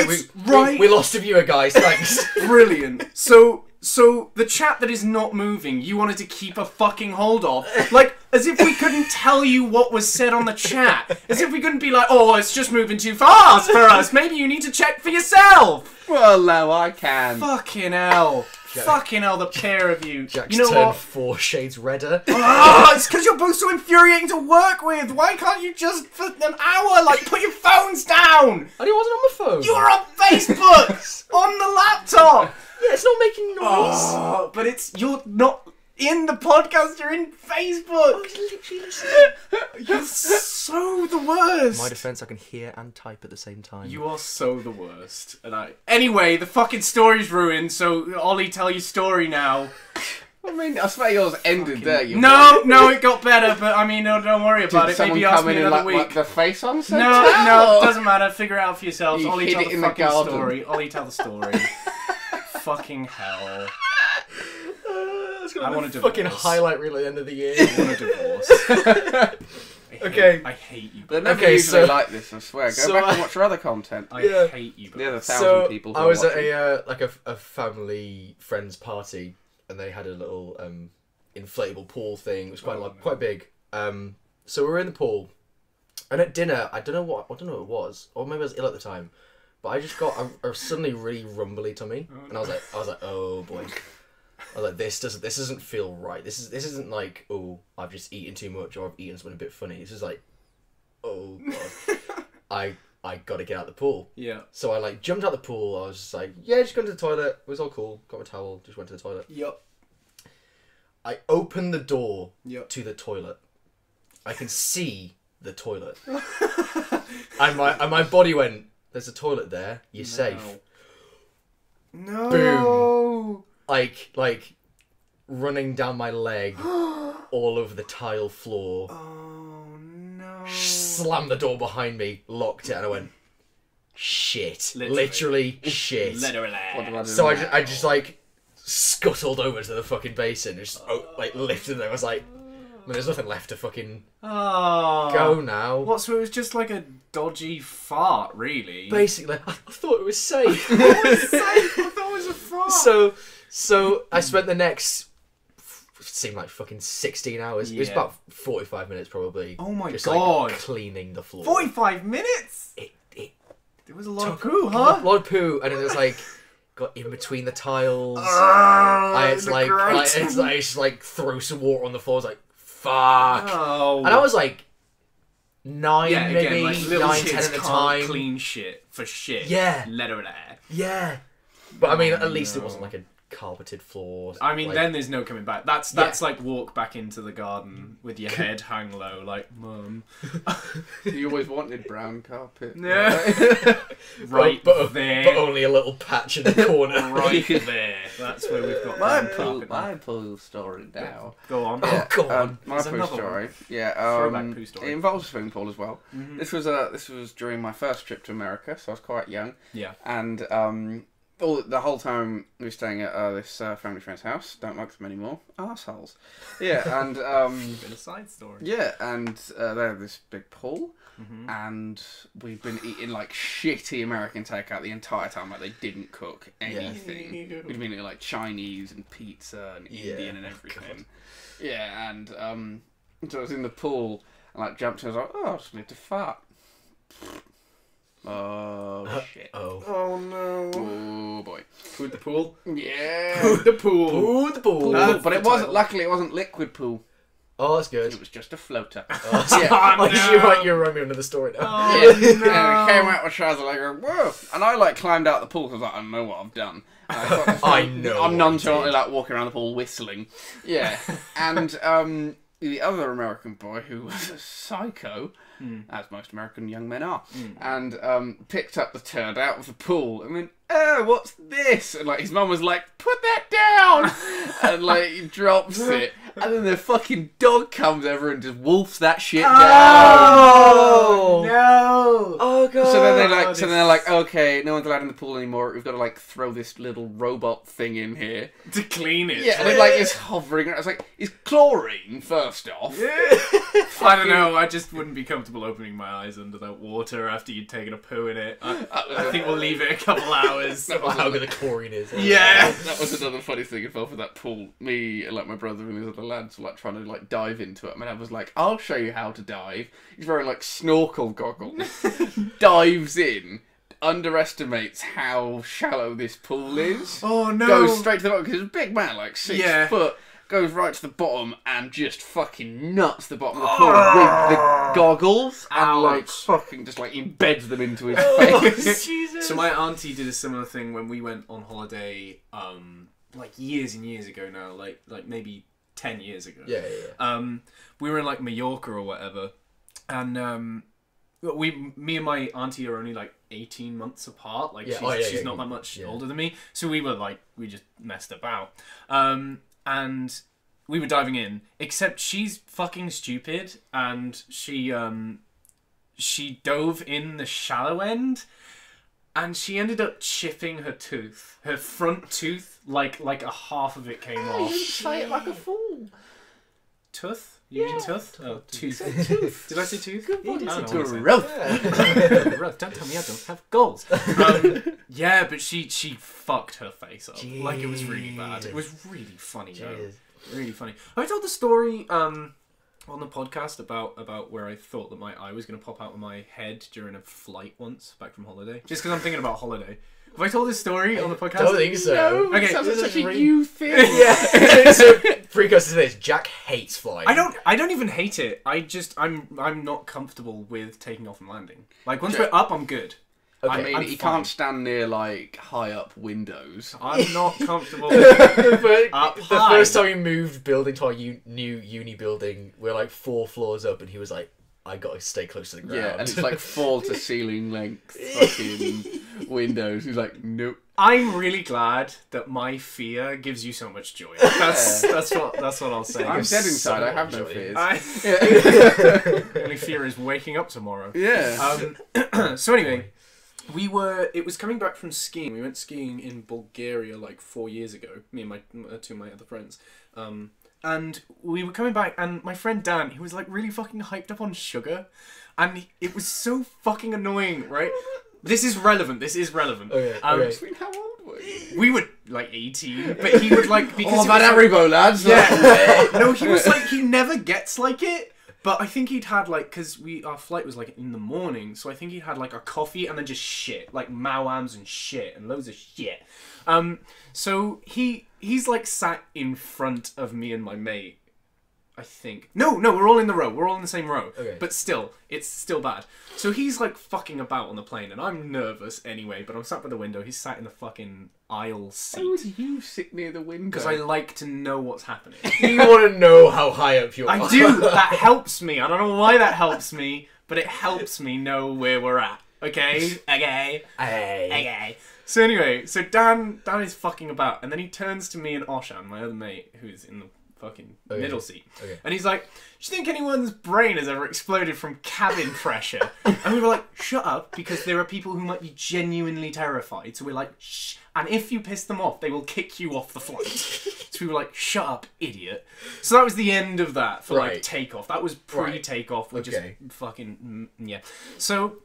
[SPEAKER 1] Right,
[SPEAKER 3] right.
[SPEAKER 1] we lost a viewer, guys. Thanks.
[SPEAKER 3] Brilliant. So the chat that is not moving, you wanted to keep a fucking hold of. Like, as if we couldn't tell you what was said on the chat. As if we couldn't be like, oh, it's just moving too fast for us. Maybe you need to check for yourself.
[SPEAKER 2] Well, no, I can.
[SPEAKER 3] Fucking hell. Fucking hell, the pair of you.
[SPEAKER 1] Jack's
[SPEAKER 3] you know
[SPEAKER 1] turned
[SPEAKER 3] what?
[SPEAKER 1] 4 shades redder.
[SPEAKER 3] Oh, it's because you're both so infuriating to work with. Why can't you just, for an hour, like, put your phones down?
[SPEAKER 1] I wasn't on my phone.
[SPEAKER 3] You were on Facebook! On the laptop!
[SPEAKER 1] Yeah, it's not making noise.
[SPEAKER 3] Oh, but you're not in the podcast, you're in Facebook!
[SPEAKER 1] Literally listening.
[SPEAKER 3] You're so the worst!
[SPEAKER 1] In my defense, I can hear and type at the same time.
[SPEAKER 3] You are so the worst. Anyway, the fucking story's ruined, so Ollie, tell your story now.
[SPEAKER 2] I mean, I swear yours ended there.
[SPEAKER 3] No, it got better, but I mean, no, don't worry about it. Maybe ask me another week.
[SPEAKER 2] Like the face on?
[SPEAKER 3] No, it doesn't matter. Figure it out for yourselves.
[SPEAKER 2] You
[SPEAKER 3] Ollie,
[SPEAKER 2] hid
[SPEAKER 3] tell
[SPEAKER 2] it
[SPEAKER 3] the
[SPEAKER 2] in the
[SPEAKER 3] fucking
[SPEAKER 2] garden.
[SPEAKER 3] story. Ollie, tell the story. Fucking hell. I want a divorce.
[SPEAKER 1] Fucking highlight reel at the end of the year.
[SPEAKER 3] I want a divorce.
[SPEAKER 1] Okay.
[SPEAKER 3] I hate you.
[SPEAKER 2] They're never
[SPEAKER 1] Okay,
[SPEAKER 2] usually
[SPEAKER 1] so-
[SPEAKER 2] like this, I swear. Go
[SPEAKER 1] so
[SPEAKER 2] back
[SPEAKER 1] I-
[SPEAKER 2] and watch your other content.
[SPEAKER 3] I
[SPEAKER 1] Yeah.
[SPEAKER 3] hate you.
[SPEAKER 2] The other
[SPEAKER 3] Both.
[SPEAKER 2] 1,000 people who
[SPEAKER 1] I
[SPEAKER 2] are
[SPEAKER 1] was
[SPEAKER 2] watching.
[SPEAKER 1] at a family friend's party, and they had a little inflatable pool thing. It was quite big. So we were in the pool, and at dinner, I don't know what it was, or maybe I was ill at the time, but I just got a suddenly really rumbly tummy, and I was like, oh boy. I was like, this doesn't feel right. This isn't like, oh, I've just eaten too much or I've eaten something a bit funny. This is like, oh god, I gotta get out the pool.
[SPEAKER 3] Yeah.
[SPEAKER 1] So I like jumped out the pool. I was just like, yeah, just going to the toilet. It was all cool. Got my towel. Just went to the toilet.
[SPEAKER 3] Yep.
[SPEAKER 1] I opened the door
[SPEAKER 3] Yep.
[SPEAKER 1] to the toilet. I can see the toilet, and my body went, there's a toilet there. You're safe.
[SPEAKER 3] No.
[SPEAKER 1] Boom. Like running down my leg, all over the tile floor.
[SPEAKER 3] Oh no.
[SPEAKER 1] Slammed the door behind me, locked it, and I went, shit.
[SPEAKER 3] Literally.
[SPEAKER 1] Literally shit.
[SPEAKER 3] Literally.
[SPEAKER 2] What do I do
[SPEAKER 1] So
[SPEAKER 2] now?
[SPEAKER 1] I just like scuttled over to the fucking basin, just like lifted it. I was like, I mean, there's nothing left to fucking
[SPEAKER 3] Oh.
[SPEAKER 1] go now.
[SPEAKER 3] What? So it was just like a dodgy fart, really?
[SPEAKER 1] Basically, I thought it was safe.
[SPEAKER 3] I thought it was a fart.
[SPEAKER 1] So I spent the next, seemed like fucking 16 hours. It was
[SPEAKER 3] Yeah.
[SPEAKER 1] about 45 minutes probably.
[SPEAKER 3] Oh my
[SPEAKER 1] just,
[SPEAKER 3] God.
[SPEAKER 1] Like, cleaning the floor.
[SPEAKER 3] 45 minutes.
[SPEAKER 1] It
[SPEAKER 3] There was a lot of
[SPEAKER 1] took
[SPEAKER 3] poo,
[SPEAKER 1] a
[SPEAKER 3] huh?
[SPEAKER 1] lot of poo, and it was like got in between the tiles.
[SPEAKER 3] I
[SPEAKER 1] I had to I just like throw some water on the floor. I was like, fuck.
[SPEAKER 3] Oh.
[SPEAKER 1] And I was like 9,
[SPEAKER 3] yeah,
[SPEAKER 1] maybe
[SPEAKER 3] again, like little
[SPEAKER 1] 9,
[SPEAKER 3] kids
[SPEAKER 1] 10 at the
[SPEAKER 3] can't
[SPEAKER 1] time.
[SPEAKER 3] clean shit for shit.
[SPEAKER 1] Yeah.
[SPEAKER 3] Literally.
[SPEAKER 1] Yeah. But I mean, at least it
[SPEAKER 3] no.
[SPEAKER 1] wasn't like a carpeted floor.
[SPEAKER 3] I mean,
[SPEAKER 1] like,
[SPEAKER 3] then there's no coming back. That's
[SPEAKER 1] Yeah.
[SPEAKER 3] like walk back into the garden with your head hung low, like mum.
[SPEAKER 2] You always wanted brown carpet.
[SPEAKER 3] Yeah. Right
[SPEAKER 1] but
[SPEAKER 3] there.
[SPEAKER 1] only a little patch in the corner.
[SPEAKER 3] Right there. That's where we've got
[SPEAKER 2] My
[SPEAKER 3] brown
[SPEAKER 2] pool,
[SPEAKER 3] carpet now.
[SPEAKER 2] my pool story now.
[SPEAKER 3] Go on.
[SPEAKER 1] Oh, go on.
[SPEAKER 2] My
[SPEAKER 3] There's
[SPEAKER 2] poo
[SPEAKER 3] another
[SPEAKER 2] story. Yeah,
[SPEAKER 3] Throwback poo story.
[SPEAKER 2] It involves a swimming pool as well.
[SPEAKER 3] Mhm.
[SPEAKER 2] This was during my first trip to America, so I was quite young.
[SPEAKER 3] Yeah.
[SPEAKER 2] And the whole time we were staying at this family friend's house. Don't like them anymore. Arseholes. Yeah, and
[SPEAKER 3] Bit of side story.
[SPEAKER 2] yeah, and they have this big pool.
[SPEAKER 3] Mhm.
[SPEAKER 2] And we've been eating like shitty American takeout the entire time. Like they didn't cook anything.
[SPEAKER 3] Ew.
[SPEAKER 2] We've been eating like Chinese and pizza and
[SPEAKER 1] Yeah,
[SPEAKER 2] Indian and everything. Yeah, and so I was in the pool and like jumped in. I was like, oh, I just need to fart. Oh shit.
[SPEAKER 1] Oh.
[SPEAKER 3] Oh no.
[SPEAKER 2] Oh boy.
[SPEAKER 3] Pooed the pool.
[SPEAKER 2] Yeah.
[SPEAKER 3] Pooed the pool.
[SPEAKER 1] Ooh, the ball.
[SPEAKER 3] That's
[SPEAKER 2] But
[SPEAKER 3] the
[SPEAKER 2] it wasn't.
[SPEAKER 3] title.
[SPEAKER 2] Luckily, it wasn't liquid poo.
[SPEAKER 1] Oh, that's good.
[SPEAKER 2] It was just a floater.
[SPEAKER 1] Oh,
[SPEAKER 3] Oh,
[SPEAKER 1] like,
[SPEAKER 3] no.
[SPEAKER 1] you're running under the story now.
[SPEAKER 3] Oh,
[SPEAKER 2] Yeah,
[SPEAKER 3] no.
[SPEAKER 2] and it came out with trousers like, whoa! And I like climbed out the pool because I know what I've done. And I thought,
[SPEAKER 1] I know
[SPEAKER 2] I'm
[SPEAKER 1] what
[SPEAKER 2] nonchalantly
[SPEAKER 1] you did.
[SPEAKER 2] like walking around the pool whistling. Yeah, and the other American boy who was a psycho, as most American young men are, and picked up the turd out of the pool and went, what's this? And like his mum was like, put that down, and like he drops it, and then the fucking dog comes over and just wolfs that shit down.
[SPEAKER 3] Oh no!
[SPEAKER 1] Oh god.
[SPEAKER 2] So then they're like, okay, no one's allowed in the pool anymore. We've got to like throw this little robot thing in here
[SPEAKER 3] To clean it.
[SPEAKER 2] Yeah, and it like is hovering. It's like, is chlorine first off?
[SPEAKER 3] I don't know. I just wouldn't be comfortable opening my eyes under that water after you'd taken a poo in it. I think we'll leave it a couple hours.
[SPEAKER 1] How good the chlorine is.
[SPEAKER 3] Yeah.
[SPEAKER 2] That was another funny thing involved with that pool. Me and like my brother and his other lads were like trying to like dive into it. And I was like, I'll show you how to dive. He's wearing like snorkel goggles. Dives in. Underestimates how shallow this pool is.
[SPEAKER 3] Oh no!
[SPEAKER 2] Goes straight to the bottom because he's a big man, like 6
[SPEAKER 3] Yeah.
[SPEAKER 2] foot. Goes right to the bottom and just fucking nuts the bottom of the pool with the goggles and like
[SPEAKER 3] Ouch.
[SPEAKER 2] fucking just like embeds them into his face.
[SPEAKER 1] Jesus.
[SPEAKER 3] So my auntie did a similar thing when we went on holiday, like years and years ago now, like maybe 10 years ago.
[SPEAKER 1] Yeah.
[SPEAKER 3] We were in like Mallorca or whatever, and me and my auntie are only like 18 months apart. Like she's not that much older than me, so we just messed about. And we were diving in, except she's fucking stupid, and she dove in the shallow end, and she ended up chipping her tooth, her front tooth, like a half of it came off.
[SPEAKER 2] Say it like a fool.
[SPEAKER 3] Tooth? You mean tooth? Oh, tooth. Did I say tooth?
[SPEAKER 2] Good
[SPEAKER 3] I don't know what I said.
[SPEAKER 2] Growth.
[SPEAKER 3] Rough. Don't tell me I don't have goals. Yeah, but she fucked her face up. Like, it was really bad. It was really funny, though. Really funny. I told the story on the podcast about where I thought that my eye was going to pop out of my head during a flight once back from holiday. Just because I'm thinking about holiday. Have I told this story on the podcast?
[SPEAKER 1] I don't think so.
[SPEAKER 2] No,
[SPEAKER 3] Okay,
[SPEAKER 2] it sounds like
[SPEAKER 1] this
[SPEAKER 2] such
[SPEAKER 1] is
[SPEAKER 2] a
[SPEAKER 1] really-
[SPEAKER 2] you thing.
[SPEAKER 1] Yeah. So, precursor to this, Jack hates flying.
[SPEAKER 3] I don't even hate it. I'm not comfortable with taking off and landing. Like, once we're up, I'm good.
[SPEAKER 1] Okay.
[SPEAKER 2] I mean,
[SPEAKER 3] I'm
[SPEAKER 2] he
[SPEAKER 3] fine.
[SPEAKER 2] can't stand near like high up windows.
[SPEAKER 3] I'm not comfortable.
[SPEAKER 1] the
[SPEAKER 3] high.
[SPEAKER 1] first time we moved building to our new uni building, we're like 4 floors up, and he was like, I gotta stay close to the ground.
[SPEAKER 2] Yeah, and it's like fall to ceiling length fucking windows. He's like, nope.
[SPEAKER 3] I'm really glad that my fear gives you so much joy. That's what I'll say.
[SPEAKER 2] I'm dead inside. I have no
[SPEAKER 1] enjoy
[SPEAKER 2] fears.
[SPEAKER 3] My only fear is waking up tomorrow.
[SPEAKER 2] Yeah.
[SPEAKER 3] So anyway, it was coming back from skiing. We went skiing in Bulgaria like 4 years ago. Me and my 2 of my other friends. And we were coming back, and my friend Dan, he was like really fucking hyped up on sugar, and it was so fucking annoying, right? This is relevant.
[SPEAKER 1] Okay.
[SPEAKER 2] How old were you?
[SPEAKER 3] We were like 18, but he would like because
[SPEAKER 2] Oh,
[SPEAKER 3] he
[SPEAKER 2] about
[SPEAKER 3] was,
[SPEAKER 2] Haribo, lads.
[SPEAKER 3] yeah. No, he was like he never gets like it. But I think he'd had like because our flight was like in the morning, so I think he'd had like a coffee and then just shit like Mawams and shit and loads of shit. So he's like sat in front of me and my mate. I think no, we're all in the row. We're all in the same row.
[SPEAKER 1] Okay.
[SPEAKER 3] But still, it's still bad. So he's like fucking about on the plane, and I'm nervous anyway. But I'm sat by the window. He's sat in the fucking aisle
[SPEAKER 2] Why
[SPEAKER 3] seat
[SPEAKER 2] would you sit near the window?
[SPEAKER 3] because I like to know what's happening.
[SPEAKER 1] You want to know how high up you are.
[SPEAKER 3] I do. That helps me. I don't know why that helps me, but it helps me know where we're at. Okay.
[SPEAKER 1] Hey.
[SPEAKER 3] So anyway, Dan is fucking about, and then he turns to me and Oshan, my other mate, who's in the fucking middle seat, and he's like, "Do you think anyone's brain has ever exploded from cabin pressure?" And we were like, "Shut up," because there are people who might be genuinely terrified. So we're like, "Shh," and if you piss them off, they will kick you off the flight. So we were like, "Shut up, idiot." So that was the end of that for like
[SPEAKER 1] Right.
[SPEAKER 3] takeoff. That was pre-takeoff. We just
[SPEAKER 1] Okay.
[SPEAKER 3] fucking yeah. So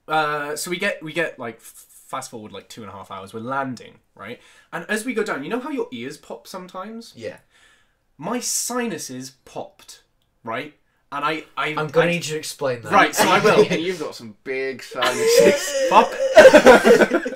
[SPEAKER 3] we get like fast forward like 2.5 hours. We're landing, right? And as we go down, you know how your ears pop sometimes?
[SPEAKER 1] Yeah.
[SPEAKER 3] My sinuses popped, right? And
[SPEAKER 1] I'm gonna need you to explain that.
[SPEAKER 3] Right, so I will.
[SPEAKER 2] And you've got some big sinuses.
[SPEAKER 3] Fuck.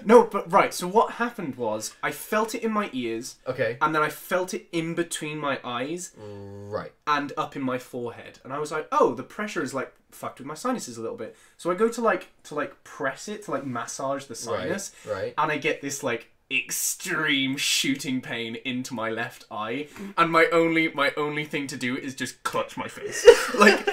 [SPEAKER 3] No, but right. So what happened was I felt it in my ears,
[SPEAKER 1] Okay.
[SPEAKER 3] and then I felt it in between my eyes
[SPEAKER 1] Right.
[SPEAKER 3] and up in my forehead, and I was like, "Oh, the pressure is like fucked with my sinuses a little bit." So I go to like press it to like massage the sinus,
[SPEAKER 1] Right.
[SPEAKER 3] and I get this like extreme shooting pain into my left eye, and my only thing to do is just clutch my face. Like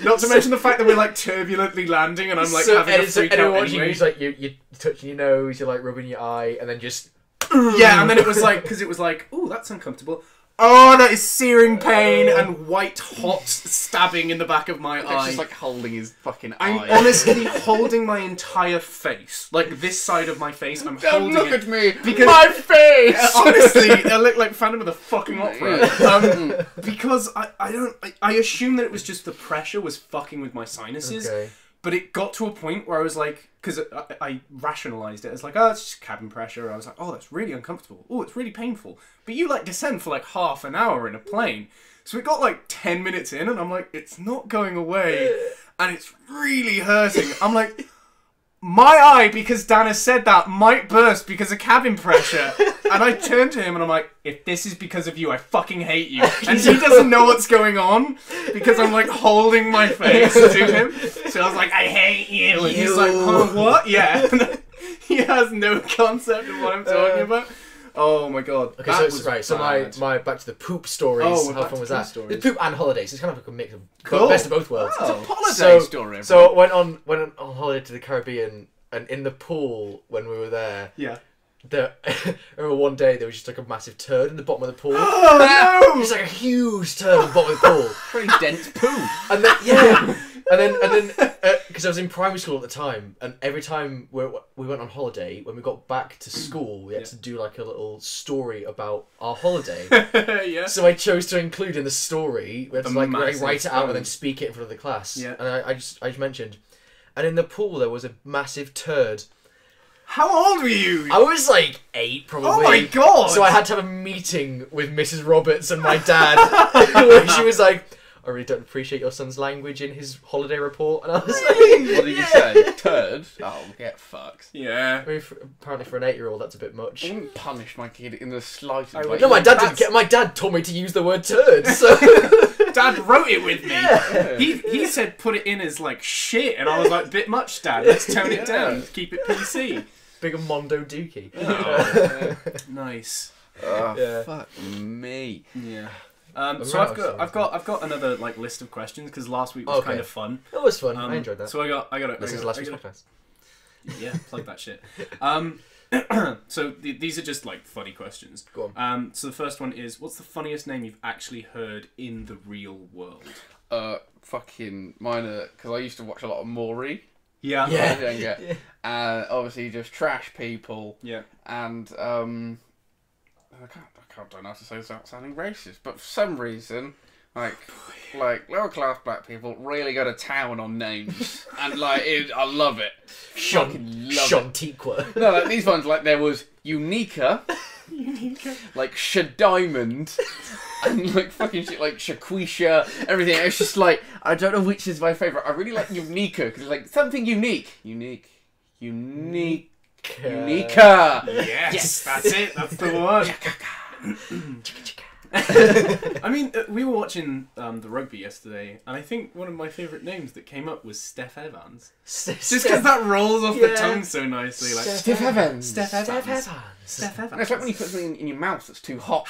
[SPEAKER 3] Not to mention the fact that we're like turbulently landing and I'm like having a freak out anyway.
[SPEAKER 1] You're like you're touching your nose, you're like rubbing your eye, and then just
[SPEAKER 3] yeah, and then it was like because it was like, oh, that's uncomfortable. Oh, that is searing pain and white hot stabbing in the back of my
[SPEAKER 2] It's
[SPEAKER 3] eye.
[SPEAKER 2] just like holding his fucking
[SPEAKER 3] I'm
[SPEAKER 2] eye.
[SPEAKER 3] honestly holding my entire face, like this side of my face. I'm
[SPEAKER 2] Don't
[SPEAKER 3] holding
[SPEAKER 2] look
[SPEAKER 3] it
[SPEAKER 2] at me!
[SPEAKER 3] because
[SPEAKER 2] My face!
[SPEAKER 3] honestly, I look like Phantom of the fucking Opera. Because I assume that it was just the pressure was fucking with my sinuses.
[SPEAKER 1] okay.
[SPEAKER 3] But it got to a point where I was like, because I rationalised it as like, oh, it's just cabin pressure. I was like, oh, that's really uncomfortable. Oh, it's really painful. But you like descend for like half an hour in a plane. So it got like 10 minutes in and I'm like, it's not going away. And it's really hurting. I'm like, my eye, because Dan has said that, might burst because of cabin pressure. And I turned to him and I'm like, if this is because of you, I fucking hate you. And he doesn't know what's going on because I'm like holding my face to him. So I was like, I hate you. And he's like, huh, what? Yeah. He has no concept of what I'm talking about. Oh my god.
[SPEAKER 1] Okay,
[SPEAKER 3] that
[SPEAKER 1] so
[SPEAKER 3] was
[SPEAKER 1] so
[SPEAKER 3] bad.
[SPEAKER 1] my back to the poop stories.
[SPEAKER 3] Oh, we're
[SPEAKER 1] how
[SPEAKER 3] back
[SPEAKER 1] fun
[SPEAKER 3] to
[SPEAKER 1] was
[SPEAKER 3] poop
[SPEAKER 1] that?
[SPEAKER 3] stories.
[SPEAKER 1] It's poop and holidays. It's kind of like a mix of
[SPEAKER 3] Cool.
[SPEAKER 1] best of both worlds.
[SPEAKER 2] It's a holiday
[SPEAKER 1] So,
[SPEAKER 2] story.
[SPEAKER 1] so went on holiday to the Caribbean, and in the pool when we were there,
[SPEAKER 3] Yeah.
[SPEAKER 1] I remember one day there was just like a massive turd in the bottom of the pool.
[SPEAKER 3] Oh
[SPEAKER 1] It was like a huge turd in the bottom of the pool.
[SPEAKER 2] pretty dense poo.
[SPEAKER 1] And then yeah, and then because I was in primary school at the time, and every time we went on holiday, when we got back to school, we had to do like a little story about our holiday.
[SPEAKER 3] no! Yeah.
[SPEAKER 1] So I chose to include in the story. We had to
[SPEAKER 3] A
[SPEAKER 1] like
[SPEAKER 3] massive
[SPEAKER 1] write it out and then
[SPEAKER 3] turd.
[SPEAKER 1] speak it in front of the class.
[SPEAKER 3] Yeah.
[SPEAKER 1] And I just mentioned, and in the pool there was a massive turd.
[SPEAKER 3] How old were you?
[SPEAKER 1] I was like 8 probably.
[SPEAKER 3] Oh my god!
[SPEAKER 1] So I had to have a meeting with Mrs. Roberts and my dad, where she was like, "I really don't appreciate your son's language in his holiday report," and I was like,
[SPEAKER 2] What did you say? Turd? Oh, get fucked.
[SPEAKER 3] Yeah.
[SPEAKER 1] I mean, apparently for an 8-year-old that's a bit much.
[SPEAKER 2] I wouldn't punish my kid in the slightest
[SPEAKER 3] I
[SPEAKER 2] way.
[SPEAKER 3] would-
[SPEAKER 1] No, my dad didn't
[SPEAKER 3] That's-
[SPEAKER 1] get. My dad told me to use the word turd. So
[SPEAKER 3] Dad wrote it with me.
[SPEAKER 1] Yeah.
[SPEAKER 3] He said put it in as like shit, and I was like, bit much, Dad. Let's tone it down. Keep it PC.
[SPEAKER 1] big Mondo Dookie.
[SPEAKER 3] Nice.
[SPEAKER 2] Oh,
[SPEAKER 1] Yeah.
[SPEAKER 2] fuck me.
[SPEAKER 3] Yeah.
[SPEAKER 1] I'm
[SPEAKER 3] So
[SPEAKER 1] right,
[SPEAKER 3] I've got another like list of questions because last week was
[SPEAKER 1] Okay.
[SPEAKER 3] kind of fun.
[SPEAKER 1] That was fun. I enjoyed that.
[SPEAKER 3] So I got it.
[SPEAKER 1] This is last week's podcast.
[SPEAKER 3] Yeah, plug that shit. So these are just like funny questions.
[SPEAKER 1] Go on.
[SPEAKER 3] So the first one is, what's the funniest name you've actually heard in the real world?
[SPEAKER 2] Fucking minor, because I used to watch a lot of Maury.
[SPEAKER 3] Yeah.
[SPEAKER 2] When I was younger. And obviously just trash people.
[SPEAKER 3] Yeah.
[SPEAKER 2] And I don't know how to say this without sounding racist, but for some reason, like lower class black people really go to town on names, and I love it. Fucking love it.
[SPEAKER 1] Shantiqua.
[SPEAKER 2] No, like these ones, like there was Unica, like Shadiamond, and like fucking shit like Shaquisha, everything. It's just like I don't know which is my favourite. I really like Unica because it's like something unique. Unica.
[SPEAKER 3] Yes, that's it. That's the one. I mean, we were watching the rugby yesterday, and I think one of my favourite names that came up was Steph Evans. Just because that rolls off the
[SPEAKER 1] Yeah.
[SPEAKER 3] tongue so nicely, like
[SPEAKER 2] Steph Evans.
[SPEAKER 3] Steph Evans.
[SPEAKER 1] Steph Evans.
[SPEAKER 3] Steph
[SPEAKER 2] And
[SPEAKER 3] Evans.
[SPEAKER 2] it's like when you put something in your mouth that's too hot.